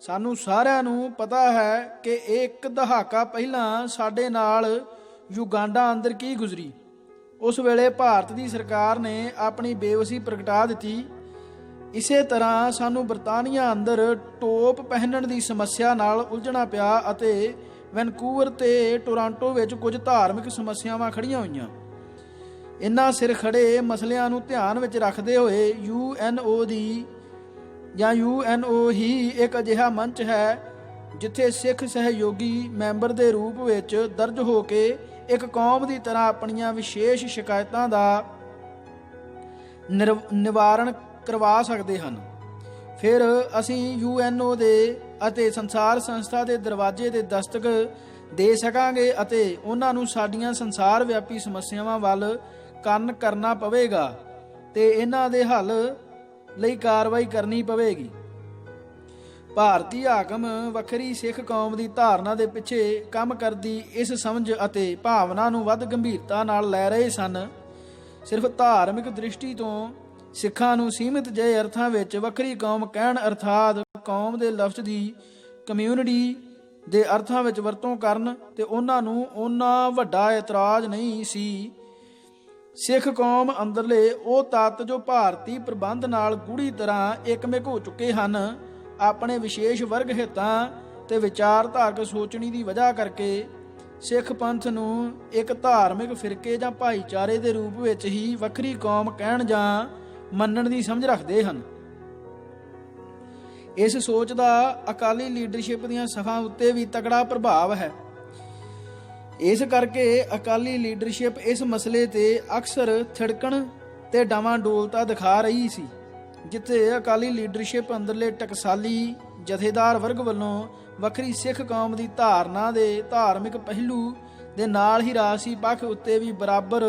S1: ਸਾਨੂੰ ਸਾਰਿਆਂ ਨੂੰ ਪਤਾ ਹੈ ਕਿ ਇੱਕ ਦਹਾਕਾ ਪਹਿਲਾਂ ਸਾਡੇ ਨਾਲ ਯੁਗਾਂਡਾ ਅੰਦਰ ਕੀ ਗੁਜ਼ਰੀ। ਉਸ ਵੇਲੇ ਭਾਰਤ ਦੀ ਸਰਕਾਰ ਨੇ ਆਪਣੀ ਬੇਵਸੀ ਪ੍ਰਗਟਾ ਦਿੱਤੀ। ਇਸੇ ਤਰ੍ਹਾਂ ਸਾਨੂੰ ਬਰਤਾਨੀਆ ਅੰਦਰ ਟੋਪ ਪਹਿਨਣ ਦੀ ਸਮੱਸਿਆ ਨਾਲ ਉਲਝਣਾ ਪਿਆ ਅਤੇ ਵੈਨਕੂਵਰ ਤੇ ਟੋਰਾਂਟੋ ਵਿੱਚ ਕੁਝ ਧਾਰਮਿਕ ਸਮੱਸਿਆਵਾਂ ਖੜੀਆਂ ਹੋਈਆਂ। ਇਨ੍ਹਾਂ ਸਿਰ ਖੜੇ ਮਸਲਿਆਂ ਨੂੰ ਧਿਆਨ ਵਿੱਚ ਰੱਖਦੇ ਹੋਏ UNO ਹੀ ਇੱਕ ਅਜਿਹਾ ਮੰਚ ਹੈ ਜਿੱਥੇ ਸਿੱਖ ਸਹਿਯੋਗੀ ਮੈਂਬਰ ਦੇ ਰੂਪ ਵਿੱਚ ਦਰਜ ਹੋ ਕੇ ਇੱਕ ਕੌਮ ਦੀ ਤਰ੍ਹਾਂ ਆਪਣੀਆਂ ਵਿਸ਼ੇਸ਼ ਸ਼ਿਕਾਇਤਾਂ ਦਾ ਨਿਵਾਰਣ ਕਰਵਾ ਸਕਦੇ ਹਨ। ਫਿਰ ਅਸੀਂ UNO ਦੇ ਅਤੇ ਸੰਸਾਰ ਸੰਸਥਾ ਦੇ ਦਰਵਾਜ਼ੇ ਤੇ ਦਸਤਕ ਦੇ ਸਕਾਂਗੇ ਅਤੇ ਉਹਨਾਂ ਨੂੰ ਸਾਡੀਆਂ ਸੰਸਾਰ ਵਿਆਪੀ ਸਮੱਸਿਆਵਾਂ ਵੱਲ ਕੰਨ ਕਰਨਾ ਪਵੇਗਾ ਤੇ ਇਹਨਾਂ ਦੇ ਹੱਲ ਲਈ ਕਾਰਵਾਈ ਕਰਨੀ ਪਵੇਗੀ। ਭਾਰਤੀ ਹਾਕਮ ਵੱਖਰੀ ਸਿੱਖ ਕੌਮ ਦੀ ਧਾਰਨਾ ਦੇ ਪਿੱਛੇ ਕੰਮ ਕਰਦੀ ਇਸ ਸਮਝ ਅਤੇ ਭਾਵਨਾ ਨੂੰ ਵੱਧ ਗੰਭੀਰਤਾ ਨਾਲ ਲੈ ਰਹੇ ਸਨ। ਸਿਰਫ ਧਾਰਮਿਕ ਦ੍ਰਿਸ਼ਟੀ ਤੋਂ ਸਿੱਖਾਂ ਨੂੰ ਸੀਮਿਤ ਜਿਹੇ ਅਰਥਾਂ ਵਿੱਚ ਵੱਖਰੀ ਕੌਮ ਕਹਿਣ, ਅਰਥਾਤ ਕੌਮ ਦੇ ਲਫ਼ਜ਼ ਦੀ ਕਮਿਊਨਿਟੀ ਦੇ ਅਰਥਾਂ ਵਿੱਚ ਵਰਤੋਂ ਕਰਨ ਤੇ ਉਹਨਾਂ ਨੂੰ ਓਨਾ ਵੱਡਾ ਇਤਰਾਜ਼ ਨਹੀਂ ਸੀ। ਸਿੱਖ ਕੌਮ ਅੰਦਰਲੇ ਉਹ ਤੱਤ ਜੋ ਭਾਰਤੀ ਪ੍ਰਬੰਧ ਨਾਲ ਗੂੜੀ ਤਰ੍ਹਾਂ ਇੱਕਮਿਕ ਹੋ ਚੁੱਕੇ ਹਨ, ਆਪਣੇ ਵਿਸ਼ੇਸ਼ ਵਰਗ ਹਿੱਤਾਂ ਤੇ ਵਿਚਾਰਧਾਰਕ ਸੋਚਣੀ ਦੀ ਵਜ੍ਹਾ ਕਰਕੇ ਸਿੱਖ ਪੰਥ ਨੂੰ ਇੱਕ ਧਾਰਮਿਕ ਫਿਰਕੇ ਜਾਂ ਭਾਈਚਾਰੇ ਦੇ ਰੂਪ ਵਿੱਚ ਹੀ ਵੱਖਰੀ ਕੌਮ ਕਹਿਣ ਜਾਂ ਮੰਨਣ ਦੀ ਸਮਝ ਰੱਖਦੇ ਹਨ। ਇਸ ਸੋਚ ਦਾ ਅਕਾਲੀ ਲੀਡਰਸ਼ਿਪ ਦੀਆਂ ਸਫਾਂ ਉੱਤੇ ਵੀ ਤਕੜਾ ਪ੍ਰਭਾਵ ਹੈ। ਇਸ ਕਰਕੇ ਅਕਾਲੀ ਲੀਡਰਸ਼ਿਪ ਇਸ ਮਸਲੇ ਤੇ ਅਕਸਰ ਥਿੜਕਣ ਤੇ ਡਾਵਾਂਡੋਲਤਾ ਦਿਖਾ ਰਹੀ ਸੀ। ਜਿੱਥੇ ਅਕਾਲੀ ਲੀਡਰਸ਼ਿਪ ਅੰਦਰਲੇ ਟਕਸਾਲੀ ਜਥੇਦਾਰ ਵਰਗ ਵੱਲੋਂ ਵੱਖਰੀ ਸਿੱਖ ਕੌਮ ਦੀ ਧਾਰਨਾ ਦੇ ਧਾਰਮਿਕ ਪਹਿਲੂ ਦੇ ਨਾਲ ਹੀ ਰਾਜਸੀ ਪੱਖ ਉੱਤੇ ਵੀ ਬਰਾਬਰ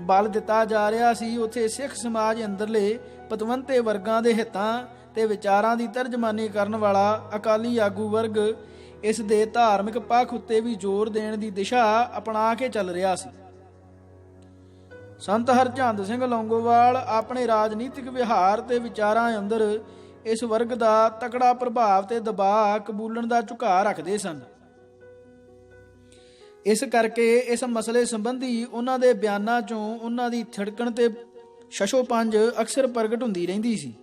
S1: ਬਲ ਦਿੱਤਾ ਜਾ ਰਿਹਾ ਸੀ, ਉੱਥੇ ਸਿੱਖ ਸਮਾਜ ਅੰਦਰਲੇ ਪਤਵੰਤੇ ਵਰਗਾਂ ਦੇ ਹਿੱਤਾਂ ਤੇ ਵਿਚਾਰਾਂ ਦੀ ਤਰਜਮਾਨੀ ਕਰਨ ਵਾਲਾ ਅਕਾਲੀ ਆਗੂ ਵਰਗ ਇਸ ਦੇ ਧਾਰਮਿਕ ਪੱਖ ਉੱਤੇ ਵੀ ਜ਼ੋਰ ਦੇਣ ਦੀ ਦਿਸ਼ਾ ਅਪਣਾ ਕੇ ਚੱਲ ਰਿਹਾ ਸੀ। ਸੰਤ ਹਰਚੰਦ ਸਿੰਘ ਲੌਂਗੋਵਾਲ ਆਪਣੇ ਰਾਜਨੀਤਿਕ ਵਿਹਾਰ ਤੇ ਵਿਚਾਰਾਂ ਅੰਦਰ ਇਸ ਵਰਗ ਦਾ ਤਕੜਾ ਪ੍ਰਭਾਵ ਤੇ ਦਬਾਅ ਕਬੂਲਣ ਦਾ ਝੁਕਾਅ ਰੱਖਦੇ ਸਨ। ਇਸ ਕਰਕੇ ਇਸ ਮਸਲੇ ਸੰਬੰਧੀ ਉਹਨਾਂ ਦੇ ਬਿਆਨਾਂ 'ਚੋਂ ਉਹਨਾਂ ਦੀ ਥਿੜਕਣ ਤੇ ਸ਼ਸ਼ੋਪੰਜ ਅਕਸਰ ਪ੍ਰਗਟ ਹੁੰਦੀ ਰਹਿੰਦੀ ਸੀ।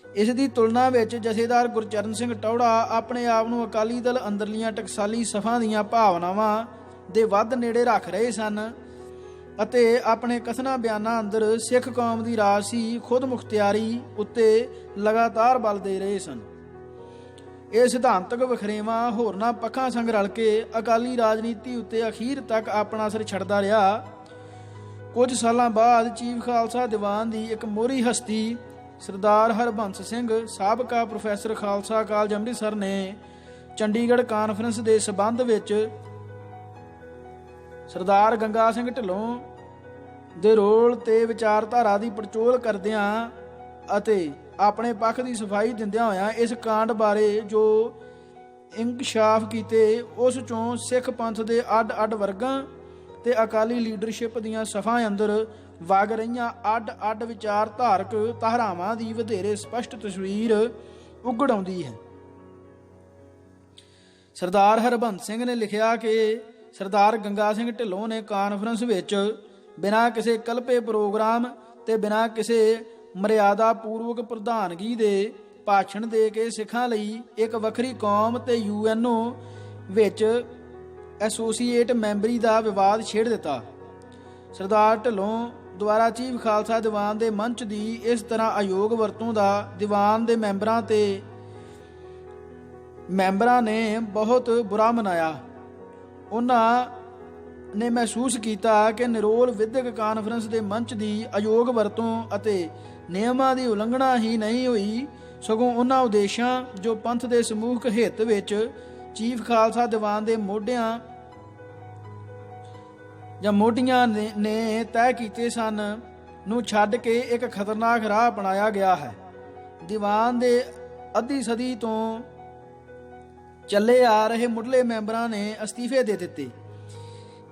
S1: ਇਸ ਦੀ ਤੁਲਨਾ ਵਿੱਚ ਜਥੇਦਾਰ ਗੁਰਚਰਨ ਸਿੰਘ ਟੌੜਾ ਆਪਣੇ ਆਪ ਨੂੰ ਅਕਾਲੀ ਦਲ ਅੰਦਰਲੀਆਂ ਟਕਸਾਲੀ ਸਫਾਂ ਦੀਆਂ ਭਾਵਨਾਵਾਂ ਦੇ ਵੱਧ ਨੇੜੇ ਰੱਖ ਰਹੇ ਸਨ ਅਤੇ ਆਪਣੇ ਕਥਨਾਂ ਬਿਆਨਾਂ ਅੰਦਰ ਸਿੱਖ ਕੌਮ ਦੀ ਰਾਜਸੀ ਖੁਦ ਮੁਖਤਿਆਰੀ ਉੱਤੇ ਲਗਾਤਾਰ ਬਲ ਦੇ ਰਹੇ ਸਨ। ਇਹ ਸਿਧਾਂਤਕ ਵਖਰੇਵਾਂ ਹੋਰਨਾਂ ਪੱਖਾਂ ਸੰਗ ਰਲ ਕੇ ਅਕਾਲੀ ਰਾਜਨੀਤੀ ਉੱਤੇ ਅਖੀਰ ਤੱਕ ਆਪਣਾ ਅਸਰ ਛੱਡਦਾ ਰਿਹਾ। ਕੁਝ ਸਾਲਾਂ ਬਾਅਦ ਚੀਫ ਖਾਲਸਾ ਦੀਵਾਨ ਦੀ ਇੱਕ ਮੋਹਰੀ ਹਸਤੀ ਸਰਦਾਰ ਹਰਬੰਸ ਸਿੰਘ, ਸਾਬਕਾ ਪ੍ਰੋਫੈਸਰ, ਖਾਲਸਾ ਕਾਲਜ ਅੰਮ੍ਰਿਤਸਰ ਨੇ ਚੰਡੀਗੜ੍ਹ ਕਾਨਫਰੰਸ ਦੇ ਸਬੰਧ ਵਿੱਚ ਸਰਦਾਰ ਗੰਗਾ ਸਿੰਘ ਢਿੱਲੋਂ ਦੇ ਰੋਲ ਤੇ ਵਿਚਾਰਧਾਰਾ ਦੀ ਪੜਚੋਲ ਕਰਦਿਆਂ ਅਤੇ ਆਪਣੇ ਪੱਖ ਦੀ ਸਫਾਈ ਦਿੰਦਿਆਂ ਹੋਇਆਂ ਇਸ ਕਾਂਡ ਬਾਰੇ ਜੋ ਇੰਕਸ਼ਾਫ ਕੀਤੇ ਉਸ ਚੋਂ ਸਿੱਖ ਪੰਥ ਦੇ ਅੱਡ-ਅੱਡ ਵਰਗਾਂ ਤੇ ਅਕਾਲੀ ਲੀਡਰਸ਼ਿਪ ਦੀਆਂ ਸਫਾਂ ਅੰਦਰ ਵਗ ਰਹੀਆਂ ਅੱਡ-ਅੱਡ ਵਿਚਾਰਧਾਰਕ ਧਾਰਾਵਾਂ ਦੀ ਵਧੇਰੇ ਸਪਸ਼ਟ ਤਸਵੀਰ ਉਘੜ ਆਉਂਦੀ ਹੈ। ਸਰਦਾਰ ਹਰਬੰਸ ਸਿੰਘ ਨੇ ਲਿਖਿਆ ਕਿ ਸਰਦਾਰ ਗੰਗਾ ਸਿੰਘ ਢਿੱਲੋਂ ਨੇ ਕਾਨਫਰੰਸ ਵਿੱਚ ਬਿਨਾਂ ਕਿਸੇ ਕਲਪੇ ਪ੍ਰੋਗਰਾਮ ਤੇ ਬਿਨਾਂ ਕਿਸੇ ਮਰਿਆਦਾ ਪੂਰਵਕ ਪ੍ਰਧਾਨਗੀ ਦੇ ਭਾਸ਼ਣ ਦੇ ਕੇ ਸਿੱਖਾਂ ਲਈ ਇੱਕ ਵੱਖਰੀ ਕੌਮ ਤੇ UNO ਵਿੱਚ ਐਸੋਸੀਏਟ ਮੈਂਬਰੀ ਦਾ ਵਿਵਾਦ ਛੇੜ ਦਿੱਤਾ। ਸਰਦਾਰ ਢਿੱਲੋਂ ਦੁਆਰਾ ਚੀਫ ਖਾਲਸਾ ਦੀਵਾਨ ਦੇ ਮੰਚ ਦੀ ਇਸ ਤਰ੍ਹਾਂ ਅਯੋਗ ਵਰਤੋਂ ਦਾ ਦੀਵਾਨ ਦੇ ਮੈਂਬਰਾਂ ਨੇ ਬਹੁਤ ਬੁਰਾ ਮਨਾਇਆ। ਉਹਨਾਂ ਨੇ ਮਹਿਸੂਸ ਕੀਤਾ ਕਿ ਨਿਰੋਲ ਵਿਦਿਅਕ ਕਾਨਫਰੰਸ ਦੇ ਮੰਚ ਦੀ ਅਯੋਗ ਵਰਤੋਂ ਅਤੇ ਨਿਯਮਾਂ ਦੀ ਉਲੰਘਣਾ ਹੀ ਨਹੀਂ ਹੋਈ, ਸਗੋਂ ਉਹਨਾਂ ਉਦੇਸ਼ਾਂ ਜੋ ਪੰਥ ਦੇ ਸਮੂਹਕ ਹਿੱਤ ਵਿੱਚ ਚੀਫ ਖਾਲਸਾ ਦੀਵਾਨ ਦੇ ਮੋਢੀਆਂ ਨੇ ਤੈਅ ਕੀਤੇ ਸਨ ਨੂੰ ਛੱਡ ਕੇ ਇੱਕ ਖਤਰਨਾਕ ਰਾਹ ਅਪਣਾਇਆ ਗਿਆ ਹੈ। ਦੀਵਾਨ ਦੇ ਅੱਧੀ ਸਦੀ ਤੋਂ ਚੱਲੇ ਆ ਰਹੇ ਮੁੱਢਲੇ ਮੈਂਬਰਾਂ ਨੇ ਅਸਤੀਫੇ ਦੇ ਦਿੱਤੇ।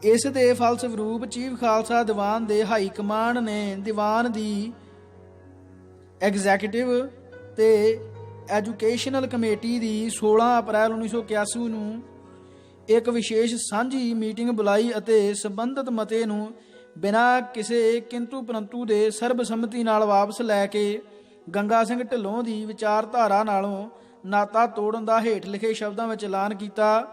S1: ਇਸ ਦੇ ਫਲਸਰੂਪ ਚੀਫ ਖਾਲਸਾ ਦੀਵਾਨ ਦੇ ਹਾਈ ਕਮਾਂਡ ਨੇ ਦੀਵਾਨ ਦੀ ਐਗਜ਼ੈਕਟਿਵ ਤੇ ਐਜੂਕੇਸ਼ਨਲ ਕਮੇਟੀ ਦੀ 16 ਅਪ੍ਰੈਲ 1981 ਨੂੰ ਇੱਕ ਵਿਸ਼ੇਸ਼ ਸਾਂਝੀ ਮੀਟਿੰਗ ਬੁਲਾਈ ਅਤੇ ਸੰਬੰਧਿਤ ਮਤੇ ਨੂੰ ਬਿਨਾਂ ਕਿਸੇ ਕਿੰਤੂ ਪਰੰਤੂ ਦੇ ਸਰਬਸੰਮਤੀ ਨਾਲ ਵਾਪਸ ਲੈ ਕੇ ਗੰਗਾ ਸਿੰਘ ਢਿੱਲੋਂ ਦੀ ਵਿਚਾਰਧਾਰਾ ਨਾਲੋਂ ਨਾਤਾ ਤੋੜਨ ਦਾ ਹੇਠ ਲਿਖੇ ਸ਼ਬਦਾਂ ਵਿੱਚ ਐਲਾਨ ਕੀਤਾ।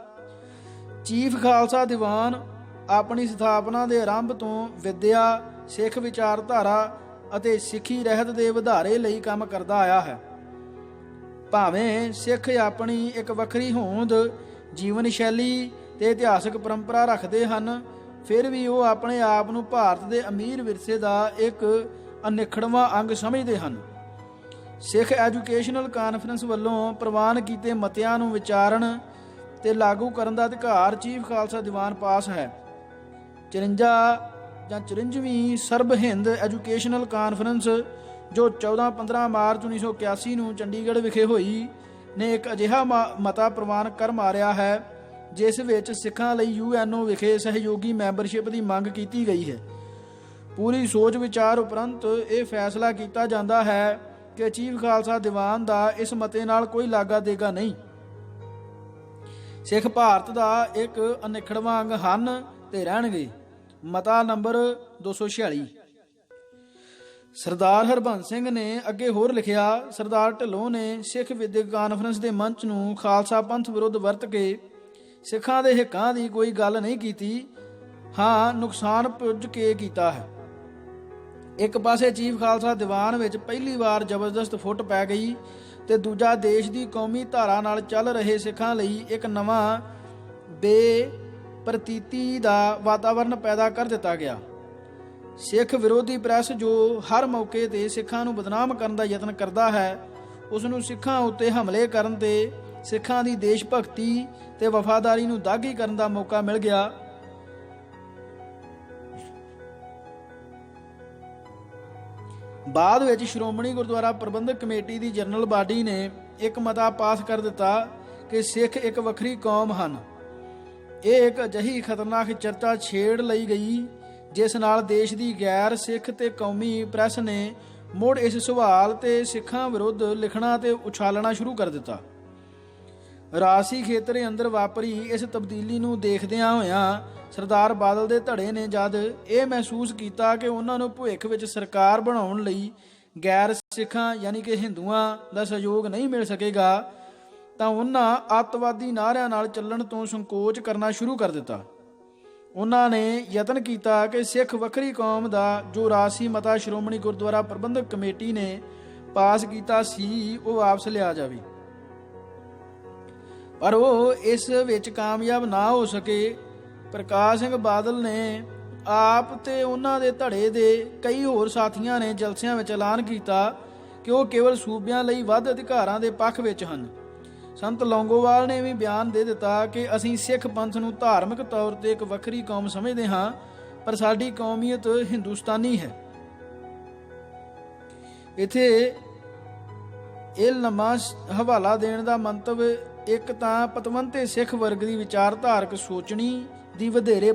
S1: ਚੀਫ ਖਾਲਸਾ ਦੀਵਾਨ ਆਪਣੀ ਸਥਾਪਨਾ ਦੇ ਆਰੰਭ ਤੋਂ ਵਿਦਿਆ, ਸਿੱਖ ਵਿਚਾਰਧਾਰਾ ਅਤੇ ਸਿੱਖੀ ਰਹਿਤ ਦੇ ਵਧਾਰੇ ਲਈ ਕੰਮ ਕਰਦਾ ਆਇਆ ਹੈ। ਭਾਵੇਂ ਸਿੱਖ ਆਪਣੀ ਇੱਕ ਵੱਖਰੀ ਹੋਂਦ, ਜੀਵਨ ਸ਼ੈਲੀ ਤੇ ਇਤਿਹਾਸਕ ਪਰੰਪਰਾ ਰੱਖਦੇ ਹਨ, ਫਿਰ ਵੀ ਉਹ ਆਪਣੇ ਆਪ ਨੂੰ ਭਾਰਤ ਦੇ ਅਮੀਰ ਵਿਰਸੇ ਦਾ ਇੱਕ ਅਨਿੱਖੜਵਾਂ ਅੰਗ ਸਮਝਦੇ ਹਨ। ਸਿੱਖ ਐਜੂਕੇਸ਼ਨਲ ਕਾਨਫਰੰਸ ਵੱਲੋਂ ਪ੍ਰਵਾਨ ਕੀਤੇ ਮਤਿਆਂ ਨੂੰ ਵਿਚਾਰਨ ਤੇ ਲਾਗੂ ਕਰਨ ਦਾ ਅਧਿਕਾਰ ਚੀਫ ਖਾਲਸਾ ਦੀਵਾਨ ਪਾਸ ਹੈ। 54ਵੀਂ ਸਰਬ ਹਿੰਦ ਐਜੂਕੇਸ਼ਨਲ ਕਾਨਫਰੰਸ ਜੋ 14-15 ਮਾਰਚ 1981 ਨੂੰ ਚੰਡੀਗੜ੍ਹ ਵਿਖੇ ਹੋਈ ਨੇ ਇੱਕ ਅਜਿਹਾ ਮਤਾ ਪ੍ਰਵਾਨ ਕਰ ਮਾਰਿਆ ਹੈ ਜਿਸ ਵਿੱਚ ਸਿੱਖਾਂ ਲਈ UNO ਵਿਖੇ ਸਹਿਯੋਗੀ ਮੈਂਬਰਸ਼ਿਪ ਦੀ ਮੰਗ ਕੀਤੀ ਗਈ ਹੈ। ਪੂਰੀ ਸੋਚ ਵਿਚਾਰ ਉਪਰੰਤ ਇਹ ਫੈਸਲਾ ਕੀਤਾ ਜਾਂਦਾ ਹੈ ਕਿ ਚੀਫ ਖਾਲਸਾ ਦੀਵਾਨ ਦਾ ਇਸ ਮਤੇ ਨਾਲ ਕੋਈ ਲਾਗਾ ਦੇਗਾ ਨਹੀਂ। ਸਿੱਖ ਭਾਰਤ ਦਾ ਇੱਕ ਅਨਿੱਖੜਵਾਂ ਅੰਗ ਹਨ ਤੇ ਰਹਿਣਗੇ। ਮਤਾ ਨੰਬਰ 246। ਸਰਦਾਰ ਹਰਬੰਸ ਸਿੰਘ ਨੇ ਅੱਗੇ ਹੋਰ ਲਿਖਿਆ, ਸਰਦਾਰ ਢਿੱਲੋਂ ਨੇ ਸਿੱਖ ਵਿਦਿਅਕ ਕਾਨਫਰੰਸ ਦੇ ਮੰਚ ਨੂੰ ਖਾਲਸਾ ਪੰਥ ਵਿਰੁੱਧ ਵਰਤ ਕੇ ਸਿੱਖਾਂ ਦੇ ਹਿੱਕਾਂ ਦੀ ਕੋਈ ਗੱਲ ਨਹੀਂ ਕੀਤੀ, ਹਾਂ ਨੁਕਸਾਨ ਪੁੱਜ ਕੇ ਕੀਤਾ ਹੈ। ਇੱਕ ਪਾਸੇ ਚੀਫ ਖਾਲਸਾ ਦੀਵਾਨ ਵਿੱਚ ਪਹਿਲੀ ਵਾਰ ਜ਼ਬਰਦਸਤ ਫੁੱਟ ਪੈ ਗਈ ਤੇ ਦੂਜਾ ਦੇਸ਼ ਦੀ ਕੌਮੀ ਧਾਰਾ ਨਾਲ ਚੱਲ ਰਹੇ ਸਿੱਖਾਂ ਲਈ ਇੱਕ ਨਵਾਂ ਬੇਪ੍ਰਤੀਤੀ ਦਾ ਵਾਤਾਵਰਨ ਪੈਦਾ ਕਰ ਦਿੱਤਾ ਗਿਆ। ਸਿੱਖ ਵਿਰੋਧੀ ਪ੍ਰੈਸ ਜੋ ਹਰ ਮੌਕੇ ਤੇ ਸਿੱਖਾਂ ਨੂੰ ਬਦਨਾਮ ਕਰਨ ਦਾ ਯਤਨ ਕਰਦਾ ਹੈ, ਉਸ ਨੂੰ ਸਿੱਖਾਂ ਉੱਤੇ ਹਮਲੇ ਕਰਨ ਤੇ ਸਿੱਖਾਂ ਦੀ ਦੇਸ਼ ਭਗਤੀ ਤੇ ਵਫਾਦਾਰੀ ਨੂੰ ਦਾਗੀ ਕਰਨ ਦਾ ਮੌਕਾ ਮਿਲ ਗਿਆ। ਬਾਅਦ ਵਿੱਚ ਸ਼੍ਰੋਮਣੀ ਗੁਰਦੁਆਰਾ ਪ੍ਰਬੰਧਕ ਕਮੇਟੀ ਦੀ ਜਨਰਲ ਬਾਡੀ ਨੇ ਇੱਕ ਮਤਾ ਪਾਸ ਕਰ ਦਿੱਤਾ ਕਿ ਸਿੱਖ ਇੱਕ ਵੱਖਰੀ ਕੌਮ ਹਨ। ਇਹ ਇੱਕ ਅਜਿਹੀ ਖਤਰਨਾਕ ਚਰਚਾ ਛੇੜ ਲਈ ਗਈ ਜਿਸ ਨਾਲ ਦੇਸ਼ ਦੀ ਗੈਰ ਸਿੱਖ ਤੇ ਕੌਮੀ ਪ੍ਰੈਸ ਨੇ ਮੁੜ ਇਸ ਸਵਾਲ ਤੇ ਸਿੱਖਾਂ ਵਿਰੁੱਧ ਲਿਖਣਾ ਤੇ ਉਛਾਲਣਾ ਸ਼ੁਰੂ ਕਰ ਦਿੱਤਾ। ਰਾਜਸੀ ਖੇਤਰ ਅੰਦਰ ਵਾਪਰੀ ਇਸ ਤਬਦੀਲੀ ਨੂੰ ਦੇਖਦਿਆਂ ਹੋਇਆਂ ਸਰਦਾਰ ਬਾਦਲ ਦੇ ਧੜੇ ਨੇ ਜਦ ਇਹ ਮਹਿਸੂਸ ਕੀਤਾ ਕਿ ਉਹਨਾਂ ਨੂੰ ਭਵਿੱਖ ਵਿੱਚ ਸਰਕਾਰ ਬਣਾਉਣ ਲਈ ਗੈਰ ਸਿੱਖਾਂ ਯਾਨੀ ਕਿ ਹਿੰਦੂਆਂ ਦਾ ਸਹਿਯੋਗ ਨਹੀਂ ਮਿਲ ਸਕੇਗਾ, ਤਾਂ ਉਹਨਾਂ ਅੱਤਵਾਦੀ ਨਾਅਰਿਆਂ ਨਾਲ ਚੱਲਣ ਤੋਂ ਸੰਕੋਚ ਕਰਨਾ ਸ਼ੁਰੂ ਕਰ ਦਿੱਤਾ। ਉਹਨਾਂ ਨੇ ਯਤਨ ਕੀਤਾ ਕਿ ਸਿੱਖ ਵੱਖਰੀ ਕੌਮ ਦਾ ਜੋ ਰਾਜਸੀ ਮਤਾ ਸ਼੍ਰੋਮਣੀ ਗੁਰਦੁਆਰਾ ਪ੍ਰਬੰਧਕ ਕਮੇਟੀ ਨੇ ਪਾਸ ਕੀਤਾ ਸੀ ਉਹ ਵਾਪਸ ਲਿਆ ਜਾਵੇ, ਪਰ ਉਹ ਇਸ ਵਿੱਚ ਕਾਮਯਾਬ ਨਾ ਹੋ ਸਕੇ। ਪ੍ਰਕਾਸ਼ ਸਿੰਘ ਬਾਦਲ ਨੇ ਆਪ ਤੇ ਉਹਨਾਂ ਦੇ ਧੜੇ ਦੇ ਕਈ ਹੋਰ ਸਾਥੀਆਂ ਨੇ ਜਲਸਿਆਂ ਵਿੱਚ ਐਲਾਨ ਕੀਤਾ ਕਿ ਉਹ ਕੇਵਲ ਸੂਬਿਆਂ ਲਈ ਵੱਧ ਅਧਿਕਾਰਾਂ ਦੇ ਪੱਖ ਵਿੱਚ ਹਨ। ਸੰਤ ਲੌਂਗੋਵਾਲ ਨੇ ਵੀ ਬਿਆਨ ਦੇ ਦਿੱਤਾ ਕਿ ਅਸੀਂ ਸਿੱਖ ਪੰਥ ਨੂੰ ਧਾਰਮਿਕ ਤੌਰ ਤੇ ਇੱਕ ਵੱਖਰੀ ਕੌਮ ਸਮਝਦੇ ਹਾਂ, ਪਰ ਸਾਡੀ ਕੌਮੀਅਤ ਹਿੰਦੁਸਤਾਨੀ ਹੈ। ਇੱਥੇ ਇਹ ਲੰਮਾ ਹਵਾਲਾ ਦੇਣ ਦਾ ਮੰਤਵ ਇੱਕ ਤਾਂ ਪਤਵੰਤੇ ਸਿੱਖ ਵਰਗ ਦੀ ਵਿਚਾਰਧਾਰਕ ਸੋਚਣੀ ਦੀ ਵਧੇਰੇ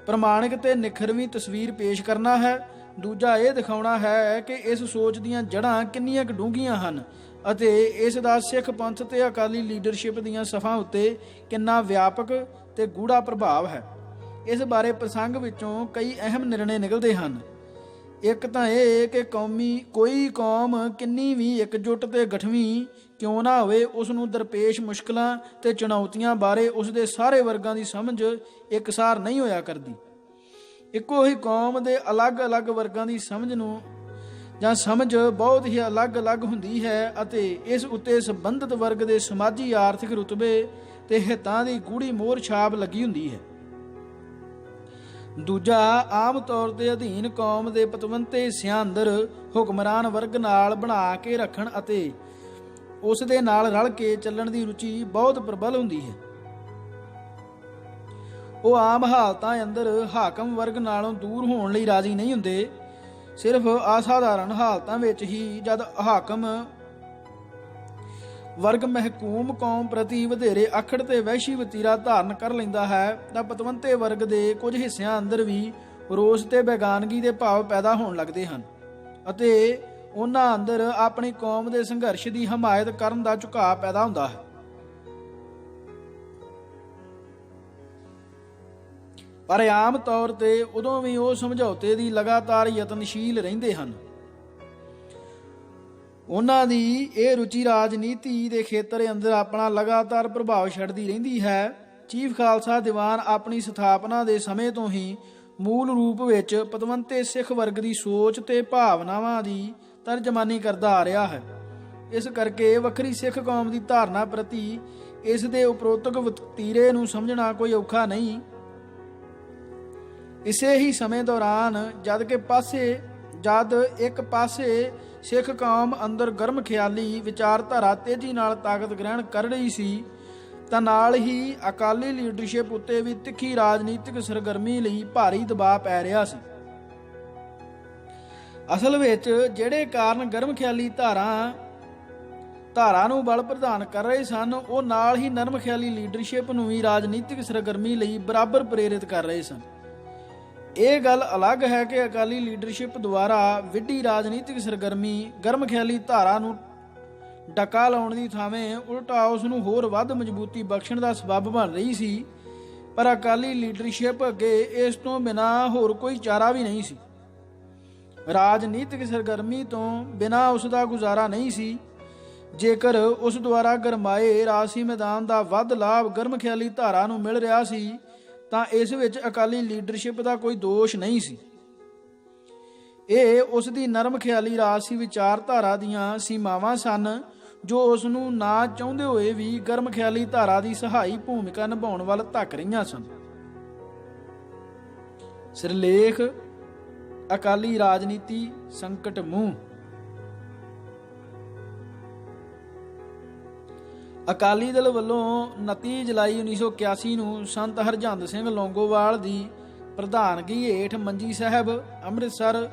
S1: ਪ੍ਰਮਾਣਿਕ ਤੇ ਨਿਖਰਵੀਂ ਤਸਵੀਰ ਪੇਸ਼ ਕਰਨਾ ਹੈ। ਦੂਜਾ ਇਹ ਦਿਖਾਉਣਾ ਹੈ ਕਿ ਇਸ ਸੋਚ ਦੀਆਂ ਜੜ੍ਹਾਂ ਕਿੰਨੀਆਂ ਕੁ ਡੂੰਘੀਆਂ ਹਨ ਅਤੇ ਇਸ ਦਾ ਸਿੱਖ ਪੰਥ ਤੇ ਅਕਾਲੀ ਲੀਡਰਸ਼ਿਪ ਦੀਆਂ ਸਫਾਂ ਉੱਤੇ ਕਿੰਨਾ ਵਿਆਪਕ ਤੇ ਗੂੜਾ ਪ੍ਰਭਾਵ ਹੈ। ਇਸ ਬਾਰੇ ਪ੍ਰਸੰਗ ਵਿੱਚੋਂ ਕਈ ਅਹਿਮ ਨਿਰਣੇ ਨਿਕਲਦੇ ਹਨ। ਇੱਕ ਤਾਂ ਇਹ ਕਿ ਕੋਈ ਕੌਮ ਕਿੰਨੀ ਵੀ ਇਕਜੁੱਟ ਤੇ ਗਠਵੀਂ ਕਿਉਂ ਨਾ ਹੋਵੇ, ਉਸ ਨੂੰ ਦਰਪੇਸ਼ ਮੁਸ਼ਕਲਾਂ ਤੇ ਚੁਣੌਤੀਆਂ ਬਾਰੇ ਉਸ ਦੇ ਸਾਰੇ ਵਰਗਾਂ ਦੀ ਸਮਝ ਇਕਸਾਰ ਨਹੀਂ ਹੋਇਆ ਕਰਦੀ। ਇੱਕੋ ਹੀ ਕੌਮ ਦੇ ਅਲੱਗ-ਅਲੱਗ ਵਰਗਾਂ ਦੀ ਸਮਝ ਬਹੁਤ ਹੀ ਅਲੱਗ-ਅਲੱਗ ਹੁੰਦੀ ਹੈ ਅਤੇ ਇਸ ਉੱਤੇ ਸੰਬੰਧਿਤ ਵਰਗ ਦੇ ਸਮਾਜੀ ਆਰਥਿਕ ਰੁਤਬੇ ਤੇ ਹਿੱਤਾਂ ਦੀ ਗੂੜੀ ਮੋਹਰ ਛਾਪ ਲੱਗੀ ਹੁੰਦੀ ਹੈ। ਦੂਜਾ, ਆਮ ਤੌਰ ਤੇ ਅਧੀਨ ਕੌਮ ਦੇ ਪਤਵੰਤੇ ਹਿੱਸਿਆਂ ਅੰਦਰ ਹੁਕਮਰਾਨ ਵਰਗ ਨਾਲ ਬਣਾ ਕੇ ਰੱਖਣ ਅਤੇ ਉਸ ਦੇ ਨਾਲ ਰਲ ਕੇ ਚੱਲਣ ਦੀ ਰੁਚੀ ਬਹੁਤ ਪ੍ਰਬਲ ਹੁੰਦੀ ਹੈ। ਉਹ ਆਮ ਹਾਲਤਾਂ ਅੰਦਰ ਹਾਕਮ ਵਰਗ ਨਾਲੋਂ ਦੂਰ ਹੋਣ ਲਈ ਰਾਜ਼ੀ ਨਹੀਂ ਹੁੰਦੇ। ਸਿਰਫ ਅਸਾਧਾਰਨ ਹਾਲਤਾਂ ਵਿੱਚ ਹੀ ਜਦ ਹਾਕਮ ਵਰਗ ਮਹਿਕੂਮ ਕੌਮ ਪ੍ਰਤੀ ਵਧੇਰੇ ਅਖੜ ਤੇ ਵਹਿਸ਼ੀ ਵਤੀਰਾ ਧਾਰਨ ਕਰ ਲੈਂਦਾ ਹੈ ਤਾਂ ਪਤਵੰਤੇ ਵਰਗ ਦੇ ਕੁਝ ਹਿੱਸਿਆਂ ਅੰਦਰ ਵੀ ਰੋਸ ਤੇ ਬੇਗਾਨਗੀ ਦੇ ਭਾਵ ਪੈਦਾ ਹੋਣ ਲੱਗਦੇ ਹਨ ਅਤੇ ਉਹਨਾਂ ਅੰਦਰ ਆਪਣੀ ਕੌਮ ਦੇ ਸੰਘਰਸ਼ ਦੀ ਹਮਾਇਤ ਕਰਨ ਦਾ ਝੁਕਾਅ ਪੈਦਾ ਹੁੰਦਾ ਹੈ। ਪਰ ਆਮ ਤੌਰ ਤੇ ਉਦੋਂ ਵੀ ਉਹ ਸਮਝੌਤੇ ਦੀ ਲਗਾਤਾਰ ਯਤਨਸ਼ੀਲ ਰਹਿੰਦੇ ਹਨ। ਉਹਨਾਂ ਦੀ ਇਹ ਰੁਚੀ ਰਾਜਨੀਤੀ ਦੇ ਖੇਤਰ ਅੰਦਰ ਆਪਣਾ ਲਗਾਤਾਰ ਪ੍ਰਭਾਵ ਛੱਡਦੀ ਰਹਿੰਦੀ ਹੈ। ਚੀਫ ਖਾਲਸਾ ਦੀਵਾਨ ਆਪਣੀ ਸਥਾਪਨਾ ਦੇ ਸਮੇਂ ਤੋਂ ਹੀ ਮੂਲ ਰੂਪ ਵਿੱਚ ਪਤਵੰਤੇ ਸਿੱਖ ਵਰਗ ਦੀ ਸੋਚ ਤੇ ਭਾਵਨਾਵਾਂ ਦੀ ਤਰਜਮਾਨੀ ਕਰਦਾ ਆ ਰਿਹਾ ਹੈ। ਇਸ ਕਰਕੇ ਵੱਖਰੀ ਸਿੱਖ ਕੌਮ ਦੀ ਧਾਰਨਾ ਪ੍ਰਤੀ ਇਸ ਦੇ ਉਪਰੋਕਤ ਵਤੀਰੇ ਨੂੰ ਸਮਝਣਾ ਕੋਈ ਔਖਾ ਨਹੀਂ। ਇਸੇ ਹੀ ਸਮੇਂ ਦੌਰਾਨ ਜਦ ਇੱਕ ਪਾਸੇ ਸਿੱਖ ਕੌਮ ਅੰਦਰ ਗਰਮ ਖਿਆਲੀ ਵਿਚਾਰਧਾਰਾ ਤੇਜ਼ੀ ਨਾਲ ਤਾਕਤ ਗ੍ਰਹਿਣ ਕਰ ਰਹੀ ਸੀ ਤਾਂ ਨਾਲ ਹੀ ਅਕਾਲੀ ਲੀਡਰਸ਼ਿਪ ਉੱਤੇ ਵੀ ਤਿੱਖੀ ਰਾਜਨੀਤਿਕ ਸਰਗਰਮੀ ਲਈ ਭਾਰੀ ਦਬਾਅ ਪੈ ਰਿਹਾ ਸੀ। ਅਸਲ ਵਿੱਚ ਜਿਹੜੇ ਕਾਰਨ ਗਰਮ ਖਿਆਲੀ ਧਾਰਾ ਨੂੰ ਬਲ ਪ੍ਰਦਾਨ ਕਰ ਰਹੇ ਸਨ, ਉਹ ਨਾਲ ਹੀ ਨਰਮ ਖਿਆਲੀ ਲੀਡਰਸ਼ਿਪ ਨੂੰ ਵੀ ਰਾਜਨੀਤਿਕ ਸਰਗਰਮੀ ਲਈ ਬਰਾਬਰ ਪ੍ਰੇਰਿਤ ਕਰ ਰਹੇ ਸਨ। ਇਹ ਗੱਲ ਅਲੱਗ ਹੈ ਕਿ ਅਕਾਲੀ ਲੀਡਰਸ਼ਿਪ ਦੁਆਰਾ ਵਿੱਢੀ ਰਾਜਨੀਤਿਕ ਸਰਗਰਮੀ ਗਰਮ ਖਿਆਲੀ ਧਾਰਾ ਨੂੰ ਡਕਾ ਲਾਉਣ ਦੀ ਥਾਵੇਂ ਉਲਟਾ ਉਸ ਨੂੰ ਹੋਰ ਵੱਧ ਮਜ਼ਬੂਤੀ ਬਖਸ਼ਣ ਦਾ ਸਬੱਬ ਬਣ ਰਹੀ ਸੀ। ਪਰ ਅਕਾਲੀ ਲੀਡਰਸ਼ਿਪ ਅੱਗੇ ਇਸ ਤੋਂ ਬਿਨਾਂ ਹੋਰ ਕੋਈ ਚਾਰਾ ਵੀ ਨਹੀਂ ਸੀ। ਰਾਜਨੀਤਿਕ ਸਰਗਰਮੀ ਤੋਂ ਬਿਨਾਂ ਉਸ ਦਾ ਗੁਜ਼ਾਰਾ ਨਹੀਂ ਸੀ। ਜੇਕਰ ਉਸ ਦੁਆਰਾ ਗਰਮਾਏ ਰਾਜਸੀ ਮੈਦਾਨ ਦਾ ਵੱਧ ਲਾਭ ਗਰਮ ਖਿਆਲੀ ਧਾਰਾ ਨੂੰ ਮਿਲ ਰਿਹਾ ਸੀ ਤਾਂ ਇਸ ਵਿੱਚ ਅਕਾਲੀ ਲੀਡਰਸ਼ਿਪ ਦਾ ਕੋਈ ਦੋਸ਼ ਨਹੀਂ ਸੀ। ਇਹ ਉਸ ਦੀ ਨਰਮ ਖਿਆਲੀ ਰਾਜਸੀ ਵਿਚਾਰਧਾਰਾ ਦੀਆਂ ਸੀਮਾਵਾਂ ਸਨ ਜੋ ਉਸ ਨੂੰ ਨਾ ਚਾਹੁੰਦੇ ਹੋਏ ਵੀ ਗਰਮ ਖਿਆਲੀ ਧਾਰਾ ਦੀ ਸਹਾਈ ਭੂਮਿਕਾ ਨਿਭਾਉਣ ਵੱਲ ਧੱਕ ਰਹੀਆਂ ਸਨ। ਸਿਰਲੇਖ ਅਕਾਲੀ ਰਾਜਨੀਤੀ ਸੰਕਟ ਮੂੰਹ। ਅਕਾਲੀ ਦਲ ਵੱਲੋਂ 29 ਜੁਲਾਈ 1981 ਨੂੰ ਸੰਤ ਹਰਜੰਦ ਸਿੰਘ ਲੌਂਗੋਵਾਲ ਦੀ ਪ੍ਰਧਾਨਗੀ ਹੇਠ ਮੰਜੀ ਸਾਹਿਬ ਅੰਮ੍ਰਿਤਸਰ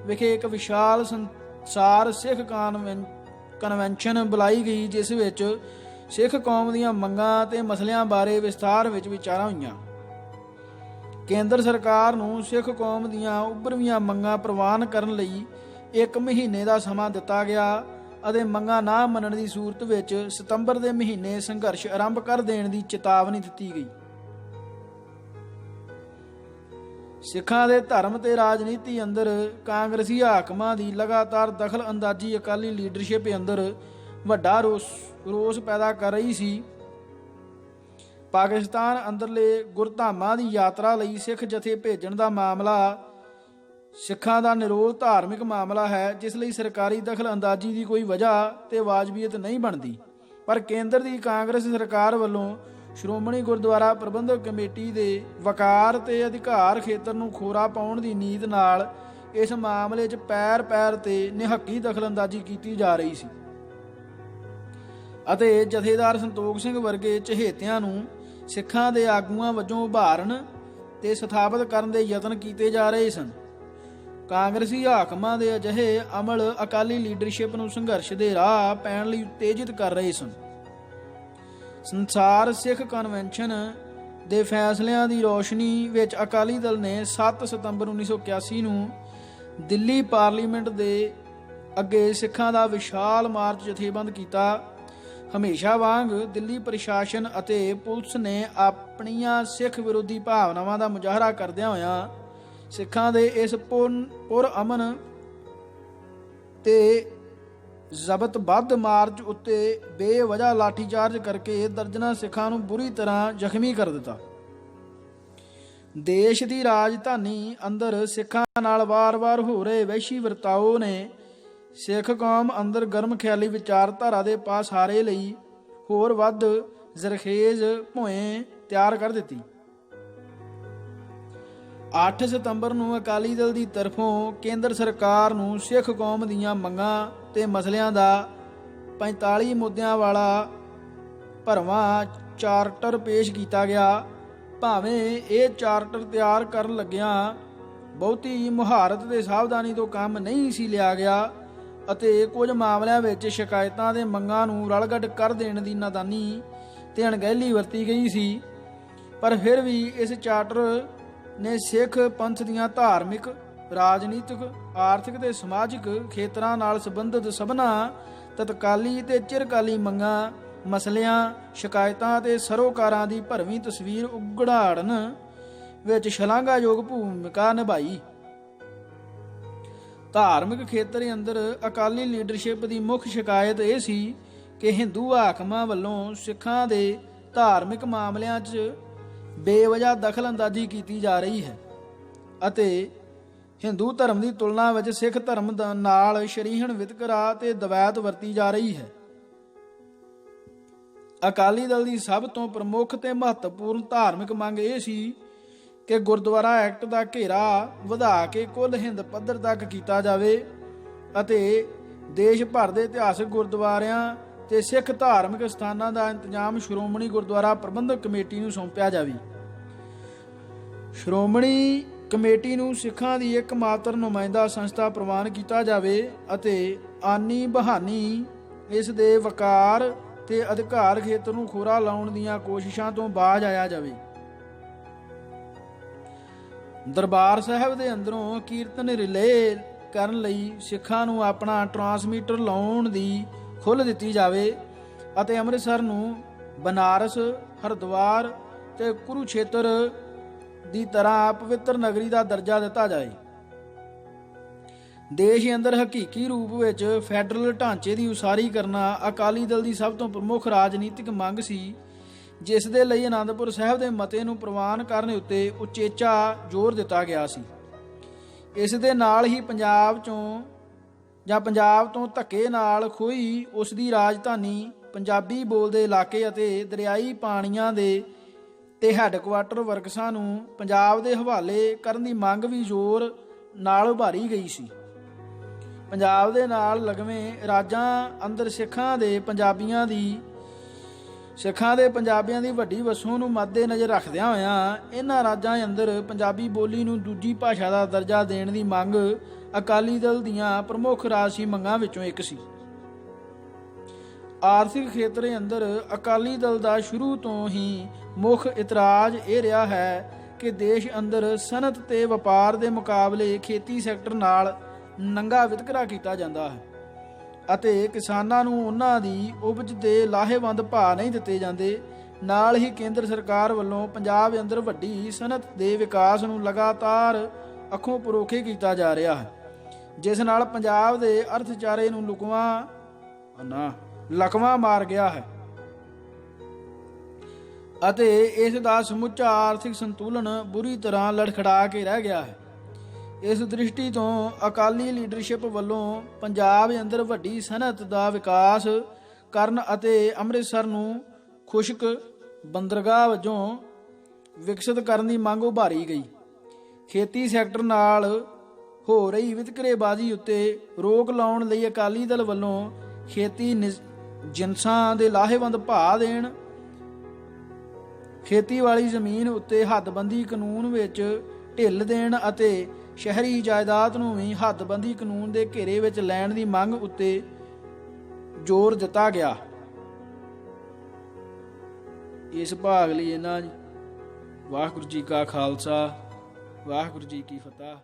S1: ਵਿਖੇ ਇੱਕ ਵਿਸ਼ਾਲ ਸੰਸਾਰ ਸਿੱਖ ਕਨਵੈਨਸ਼ਨ ਬੁਲਾਈ ਗਈ, ਜਿਸ ਵਿੱਚ ਸਿੱਖ ਕੌਮ ਦੀਆਂ ਮੰਗਾਂ ਤੇ ਮਸਲਿਆਂ ਬਾਰੇ ਵਿਸਥਾਰ ਵਿੱਚ ਵਿਚਾਰਾਂ ਹੋਈਆਂ। ਕੇਂਦਰ ਸਰਕਾਰ ਨੂੰ ਸਿੱਖ ਕੌਮ ਦੀਆਂ ਉੱਭਰਵੀਆਂ ਮੰਗਾਂ ਪ੍ਰਵਾਨ ਕਰਨ ਲਈ 1 ਮਹੀਨੇ ਦਾ ਸਮਾਂ ਦਿੱਤਾ ਗਿਆ ਅਤੇ ਮੰਗਾਂ ਨਾ ਮੰਨਣ ਦੀ ਸੂਰਤ ਵਿੱਚ ਸਤੰਬਰ ਦੇ ਮਹੀਨੇ ਸੰਘਰਸ਼ ਆਰੰਭ ਕਰ ਦੇਣ ਦੀ ਚੇਤਾਵਨੀ ਦਿੱਤੀ ਗਈ। ਸਿੱਖਾਂ ਦੇ ਧਰਮ ਤੇ ਰਾਜਨੀਤੀ ਅੰਦਰ ਕਾਂਗਰਸੀ ਹਾਕਮਾਂ ਦੀ ਲਗਾਤਾਰ ਦਖਲ ਅੰਦਾਜ਼ੀ ਅਕਾਲੀ ਲੀਡਰਸ਼ਿਪ ਅੰਦਰ ਵੱਡਾ ਰੋਸ ਪੈਦਾ ਕਰ ਰਹੀ ਸੀ। ਪਾਕਿਸਤਾਨ ਅੰਦਰਲੇ ਗੁਰਧਾਮਾਂ ਦੀ ਯਾਤਰਾ ਲਈ ਸਿੱਖ ਜਥੇ ਭੇਜਣ ਦਾ ਮਾਮਲਾ ਸਿੱਖਾਂ ਦਾ ਨਿਰੋਲ ਧਾਰਮਿਕ ਮਾਮਲਾ ਹੈ, ਜਿਸ ਲਈ ਸਰਕਾਰੀ ਦਖਲ ਅੰਦਾਜ਼ੀ ਦੀ ਕੋਈ ਵਜ੍ਹਾ ਤੇ ਵਾਜਬੀਅਤ ਨਹੀਂ ਬਣਦੀ। ਪਰ ਕੇਂਦਰ ਦੀ ਕਾਂਗਰਸ ਸਰਕਾਰ ਵੱਲੋਂ ਸ਼੍ਰੋਮਣੀ ਗੁਰਦੁਆਰਾ ਪ੍ਰਬੰਧਕ ਕਮੇਟੀ ਦੇ ਵਕਾਰ ਤੇ ਅਧਿਕਾਰ ਖੇਤਰ ਨੂੰ ਖੋਰਾ ਪਾਉਣ ਦੀ ਨੀਤ ਨਾਲ ਇਸ ਮਾਮਲੇ 'ਚ ਪੈਰ ਤੇ ਨਿਹੱਕੀ ਦਖਲ ਅੰਦਾਜ਼ੀ ਕੀਤੀ ਜਾ ਰਹੀ ਸੀ। ਅਤੇ ਜਥੇਦਾਰ ਸੰਤੋਖ ਸਿੰਘ ਵਰਗੇ ਚਹੇਤਿਆਂ ਨੂੰ ਸਿੱਖਾਂ ਦੇ ਆਗੂਆਂ ਵਜੋਂ ਉਭਾਰਨ ਤੇ ਸਥਾਪਿਤ ਕਰਨ ਦੇ ਯਤਨ ਕੀਤੇ ਜਾ ਰਹੇ ਸਨ। ਕਾਂਗਰਸੀ ਹਾਕਮਾਂ ਦੇ ਅਜਿਹੇ ਅਮਲ ਅਕਾਲੀ ਲੀਡਰਸ਼ਿਪ ਨੂੰ ਸੰਘਰਸ਼ ਦੇ ਰਾਹ ਪੈਣ ਲਈ ਉਤੇਜਿਤ ਕਰ ਰਹੇ ਸਨ। ਸੰਸਾਰ ਸਿੱਖ ਕਨਵੈਨਸ਼ਨ ਦੇ ਫੈਸਲਿਆਂ ਦੀ ਰੋਸ਼ਨੀ ਵਿੱਚ ਅਕਾਲੀ ਦਲ ਨੇ 7 ਸਤੰਬਰ 1981 ਨੂੰ ਦਿੱਲੀ ਪਾਰਲੀਮੈਂਟ ਦੇ ਅੱਗੇ ਸਿੱਖਾਂ ਦਾ ਵਿਸ਼ਾਲ ਮਾਰਚ ਜਥੇਬੰਦ ਕੀਤਾ। ਹਮੇਸ਼ਾ ਵਾਂਗ ਦਿੱਲੀ ਪ੍ਰਸ਼ਾਸਨ ਅਤੇ ਪੁਲਿਸ ਨੇ ਆਪਣੀਆਂ ਸਿੱਖ ਵਿਰੋਧੀ ਭਾਵਨਾਵਾਂ ਦਾ ਮੁਜ਼ਾਹਰਾ ਕਰਦਿਆਂ ਹੋਇਆਂ ਸਿੱਖਾਂ ਦੇ ਇਸ ਪੁਰ ਅਮਨ ਤੇ ਜ਼ਬਤਬੱਧ ਮਾਰਚ ਉੱਤੇ ਬੇਵਜ੍ਹਾ ਲਾਠੀਚਾਰਜ ਕਰਕੇ ਦਰਜਨਾਂ ਸਿੱਖਾਂ ਨੂੰ ਬੁਰੀ ਤਰ੍ਹਾਂ ਜ਼ਖਮੀ ਕਰ ਦਿੱਤਾ। ਦੇਸ਼ ਦੀ ਰਾਜਧਾਨੀ ਅੰਦਰ ਸਿੱਖਾਂ ਨਾਲ ਵਾਰ-ਵਾਰ ਹੋ ਰਹੇ ਵਹਿਸ਼ੀ ਵਰਤਾਓ ਨੇ ਸਿੱਖ ਕੌਮ ਅੰਦਰ ਗਰਮ ਖਿਆਲੀ ਵਿਚਾਰਧਾਰਾ ਦੇ ਪਾਸਾਰੇ ਲਈ ਹੋਰ ਵੱਧ ਜ਼ਰਖੇਜ਼ ਭੋਏ ਤਿਆਰ ਕਰ ਦਿੱਤੀ। 8 ਸਤੰਬਰ ਨੂੰ ਅਕਾਲੀ ਦਲ ਦੀ ਤਰਫੋਂ ਕੇਂਦਰ ਸਰਕਾਰ ਨੂੰ ਸਿੱਖ ਕੌਮ ਦੀਆਂ ਮੰਗਾਂ ਤੇ ਮਸਲਿਆਂ ਦਾ 45 ਮੁੱਦਿਆਂ ਵਾਲਾ ਭਰਵਾਂ ਚਾਰਟਰ ਪੇਸ਼ ਕੀਤਾ ਗਿਆ। ਭਾਵੇਂ ਇਹ ਚਾਰਟਰ ਤਿਆਰ ਕਰਨ ਲੱਗਿਆਂ ਬਹੁਤੀ ਮੁਹਾਰਤ ਤੇ ਸਾਵਧਾਨੀ ਤੋਂ ਕੰਮ ਨਹੀਂ ਸੀ ਲਿਆ ਗਿਆ ਅਤੇ ਕੁਝ ਮਾਮਲਿਆਂ ਵਿੱਚ ਸ਼ਿਕਾਇਤਾਂ ਦੇ ਮੰਗਾਂ ਨੂੰ ਰਲਗੱਡ ਕਰ ਦੇਣ ਦੀ ਨਾਦਾਨੀ ਤੇ ਅਣਗਹਿਲੀ ਵਰਤੀ ਗਈ ਸੀ, ਪਰ ਫਿਰ ਵੀ ਇਸ ਚਾਰਟਰ ਨੇ ਸਿੱਖ ਪੰਥ ਦੀਆਂ ਧਾਰਮਿਕ, ਰਾਜਨੀਤਿਕ, ਆਰਥਿਕ ਤੇ ਸਮਾਜਿਕ ਖੇਤਰਾਂ ਨਾਲ ਸੰਬੰਧਿਤ ਸਭਨਾਂ ਤਤਕਾਲੀ ਤੇ ਚਿਰਕਾਲੀ ਮੰਗਾਂ, ਮਸਲਿਆਂ, ਸ਼ਿਕਾਇਤਾਂ ਤੇ ਸਰੋਕਾਰਾਂ ਦੀ ਭਰਵੀਂ ਤਸਵੀਰ ਉਘਾੜਨ ਵਿੱਚ ਸ਼ਲਾਘਾਯੋਗ ਭੂਮਿਕਾ ਨਿਭਾਈ। ਧਾਰਮਿਕ ਖੇਤਰ ਅੰਦਰ ਅਕਾਲੀ ਲੀਡਰਸ਼ਿਪ ਦੀ ਮੁੱਖ ਸ਼ਿਕਾਇਤ ਇਹ ਸੀ ਕਿ ਹਿੰਦੂ ਹਾਕਮਾਂ ਵੱਲੋਂ ਸਿੱਖਾਂ ਦੇ ਧਾਰਮਿਕ ਮਾਮਲਿਆਂ 'ਚ ਬੇਵਜ੍ਹਾ ਦਖਲ-ਅੰਦਾਜ਼ੀ ਕੀਤੀ ਜਾ ਰਹੀ ਹੈ ਅਤੇ ਹਿੰਦੂ ਧਰਮ ਦੀ ਤੁਲਨਾ ਵਿੱਚ ਸਿੱਖ ਧਰਮ ਨਾਲ ਸ਼ਰੀਹਣ ਵਿਤਕਰਾ ਤੇ ਦਵੈਤ ਵਰਤੀ ਜਾ ਰਹੀ ਹੈ। ਅਕਾਲੀ ਦਲ ਦੀ ਸਭ ਤੋਂ ਪ੍ਰਮੁੱਖ ਤੇ ਮਹੱਤਵਪੂਰਨ ਧਾਰਮਿਕ ਮੰਗ ਇਹ ਸੀ ਕਿ ਗੁਰਦੁਆਰਾ ਐਕਟ ਦਾ ਘੇਰਾ ਵਧਾ ਕੇ ਕੁੱਲ ਹਿੰਦ ਪੱਧਰ ਤੱਕ ਕੀਤਾ ਜਾਵੇ ਅਤੇ ਦੇਸ਼ ਭਰ ਦੇ ਇਤਿਹਾਸਕ ਗੁਰਦੁਆਰਿਆਂ ਤੇ ਸਿੱਖ ਧਾਰਮਿਕ ਸਥਾਨਾਂ ਦਾ ਇੰਤਜ਼ਾਮ ਸ਼੍ਰੋਮਣੀ ਗੁਰਦੁਆਰਾ ਪ੍ਰਬੰਧਕ ਕਮੇਟੀ ਨੂੰ ਸੌਂਪਿਆ ਜਾਵੇ। ਸ਼੍ਰੋਮਣੀ ਕਮੇਟੀ ਨੂੰ ਸਿੱਖਾਂ ਦੀ ਇੱਕਮਾਤਰ ਨੁਮਾਇੰਦਾ ਸੰਸਥਾ ਪ੍ਰਵਾਨ ਕੀਤਾ ਜਾਵੇ ਅਤੇ ਆਨੀ ਬਹਾਨੀ ਇਸ ਦੇ ਵਕਾਰ ਤੇ ਅਧਿਕਾਰ ਖੇਤਰ ਨੂੰ ਖੋਰਾ ਲਾਉਣ ਦੀਆਂ ਕੋਸ਼ਿਸ਼ਾਂ ਤੋਂ ਬਾਜ਼ ਆਇਆ ਜਾਵੇ। ਦਰਬਾਰ ਸਾਹਿਬ ਦੇ ਅੰਦਰੋਂ ਕੀਰਤਨ ਰਿਲੇ ਕਰਨ ਲਈ ਸਿੱਖਾਂ ਨੂੰ ਆਪਣਾ ਟਰਾਂਸਮੀਟਰ ਲਾਉਣ ਦੀ ਖੁੱਲ੍ਹ ਦਿੱਤੀ ਜਾਵੇ ਅਤੇ ਅੰਮ੍ਰਿਤਸਰ ਨੂੰ ਬਨਾਰਸ, ਹਰਿਦੁਆਰ ਤੇ ਕੁਰੂਖੇਤਰ ਦੀ ਤਰ੍ਹਾਂ ਪਵਿੱਤਰ ਨਗਰੀ ਦਾ ਦਰਜਾ ਦਿੱਤਾ ਜਾਏ। ਦੇਸ਼ ਅੰਦਰ ਹਕੀਕੀ ਰੂਪ ਵਿੱਚ ਫੈਡਰਲ ਢਾਂਚੇ ਦੀ ਉਸਾਰੀ ਕਰਨਾ ਅਕਾਲੀ ਦਲ ਦੀ ਸਭ ਤੋਂ ਪ੍ਰਮੁੱਖ ਰਾਜਨੀਤਿਕ ਮੰਗ ਸੀ, ਜਿਸ ਦੇ ਲਈ ਆਨੰਦਪੁਰ ਸਾਹਿਬ ਦੇ ਮਤੇ ਨੂੰ ਪ੍ਰਵਾਨ ਕਰਨ ਉੱਤੇ ਉਚੇਚਾ ਜ਼ੋਰ ਦਿੱਤਾ ਗਿਆ ਸੀ। ਇਸ ਦੇ ਨਾਲ ਹੀ ਪੰਜਾਬ ਤੋਂ ਧੱਕੇ ਨਾਲ ਖੋਈ ਉਸ ਦੀ ਰਾਜਧਾਨੀ, ਪੰਜਾਬੀ ਬੋਲਦੇ ਇਲਾਕੇ ਅਤੇ ਦਰਿਆਈ ਪਾਣੀਆਂ ਦੇ ਤੇ ਹੈੱਡਕੁਆਟਰ ਵਰਕਸਾਂ ਨੂੰ ਪੰਜਾਬ ਦੇ ਹਵਾਲੇ ਕਰਨ ਦੀ ਮੰਗ ਵੀ ਜ਼ੋਰ ਨਾਲ ਉਭਾਰੀ ਗਈ ਸੀ। ਪੰਜਾਬ ਦੇ ਨਾਲ ਲਗਵੇਂ ਰਾਜਾਂ ਅੰਦਰ ਸਿੱਖਾਂ ਦੇ ਪੰਜਾਬੀਆਂ ਦੀ ਵੱਡੀ ਵਸੋਂ ਨੂੰ ਮੱਦੇ ਨਜ਼ਰ ਰੱਖਦਿਆਂ ਹੋਇਆਂ ਇਹਨਾਂ ਰਾਜਾਂ ਅੰਦਰ ਪੰਜਾਬੀ ਬੋਲੀ ਨੂੰ ਦੂਜੀ ਭਾਸ਼ਾ ਦਾ ਦਰਜਾ ਦੇਣ ਦੀ ਮੰਗ ਅਕਾਲੀ ਦਲ ਦੀਆਂ ਪ੍ਰਮੁੱਖ ਰਾਜਸੀ ਮੰਗਾਂ ਵਿੱਚੋਂ ਇੱਕ ਸੀ। ਆਰਥਿਕ ਖੇਤਰ ਅੰਦਰ ਅਕਾਲੀ ਦਲ ਦਾ ਸ਼ੁਰੂ ਤੋਂ ਹੀ ਮੁੱਖ ਇਤਰਾਜ਼ ਇਹ ਰਿਹਾ ਹੈ ਕਿ ਦੇਸ਼ ਅੰਦਰ ਸਨਅਤ ਤੇ ਵਪਾਰ ਦੇ ਮੁਕਾਬਲੇ ਖੇਤੀ ਸੈਕਟਰ ਨਾਲ ਨੰਗਾ ਵਿਤਕਰਾ ਕੀਤਾ ਜਾਂਦਾ ਹੈ ਅਤੇ ਕਿਸਾਨਾਂ ਨੂੰ ਉਹਨਾਂ ਦੀ ਉਪਜ ਦੇ ਲਾਹੇਵੰਦ ਭਾਅ ਨਹੀਂ ਦਿੱਤੇ ਜਾਂਦੇ। ਨਾਲ ਹੀ ਕੇਂਦਰ ਸਰਕਾਰ ਵੱਲੋਂ ਪੰਜਾਬ ਅੰਦਰ ਵੱਡੀ ਸਨਅਤ ਦੇ ਵਿਕਾਸ ਨੂੰ ਲਗਾਤਾਰ ਅੱਖੋਂ ਪਰੋਖੇ ਕੀਤਾ ਜਾ ਰਿਹਾ ਹੈ, ਜਿਸ ਨਾਲ ਪੰਜਾਬ ਦੇ ਅਰਥਚਾਰੇ ਨੂੰ ਲਕਵਾ ਮਾਰ ਗਿਆ ਹੈ ਅਤੇ ਇਸ ਦਾ ਸਮੁੱਚਾ ਆਰਥਿਕ ਸੰਤੁਲਨ ਬੁਰੀ ਤਰ੍ਹਾਂ ਲੜਖੜਾ ਕੇ ਰਹਿ ਗਿਆ ਹੈ। ਇਸ ਦ੍ਰਿਸ਼ਟੀ ਤੋਂ ਅਕਾਲੀ ਲੀਡਰਸ਼ਿਪ ਵੱਲੋਂ ਪੰਜਾਬ ਅੰਦਰ ਵੱਡੀ ਸਨਅਤ ਦਾ ਵਿਕਾਸ ਕਰਨ ਅਤੇ ਅੰਮ੍ਰਿਤਸਰ ਨੂੰ ਖੁਸ਼ਕ ਬੰਦਰਗਾਹ ਵਜੋਂ ਵਿਕਸਿਤ ਕਰਨ ਦੀ ਮੰਗ ਉਭਾਰੀ ਗਈ। ਖੇਤੀ ਸੈਕਟਰ ਨਾਲ ਹੋ ਰਹੀ ਵਿਤਕਰੇਬਾਜ਼ੀ ਉੱਤੇ ਰੋਕ ਲਾਉਣ ਲਈ ਅਕਾਲੀ ਦਲ ਵੱਲੋਂ ਖੇਤੀ ਜਿਨਸਾਂ ਦੇ ਲਾਹੇਵੰਦ ਭਾਅ ਦੇਣ, ਖੇਤੀ ਵਾਲੀ ਜ਼ਮੀਨ ਉੱਤੇ ਹੱਦਬੰਦੀ ਕਾਨੂੰਨ ਵਿੱਚ ਢਿੱਲ ਦੇਣ ਅਤੇ ਸ਼ਹਿਰੀ ਜਾਇਦਾਦ ਨੂੰ ਵੀ ਹੱਦਬੰਦੀ ਕਾਨੂੰਨ ਦੇ ਘੇਰੇ ਵਿੱਚ ਲੈਣ ਦੀ ਮੰਗ ਉੱਤੇ ਜ਼ੋਰ ਦਿੱਤਾ ਗਿਆ। ਇਸ ਭਾਗ ਲਈ ਇਹਨਾਂ ਵਾਹਿਗੁਰੂ ਜੀ ਕਾ ਖਾਲਸਾ, ਵਾਹਿਗੁਰੂ ਜੀ ਕੀ ਫਤਿਹ।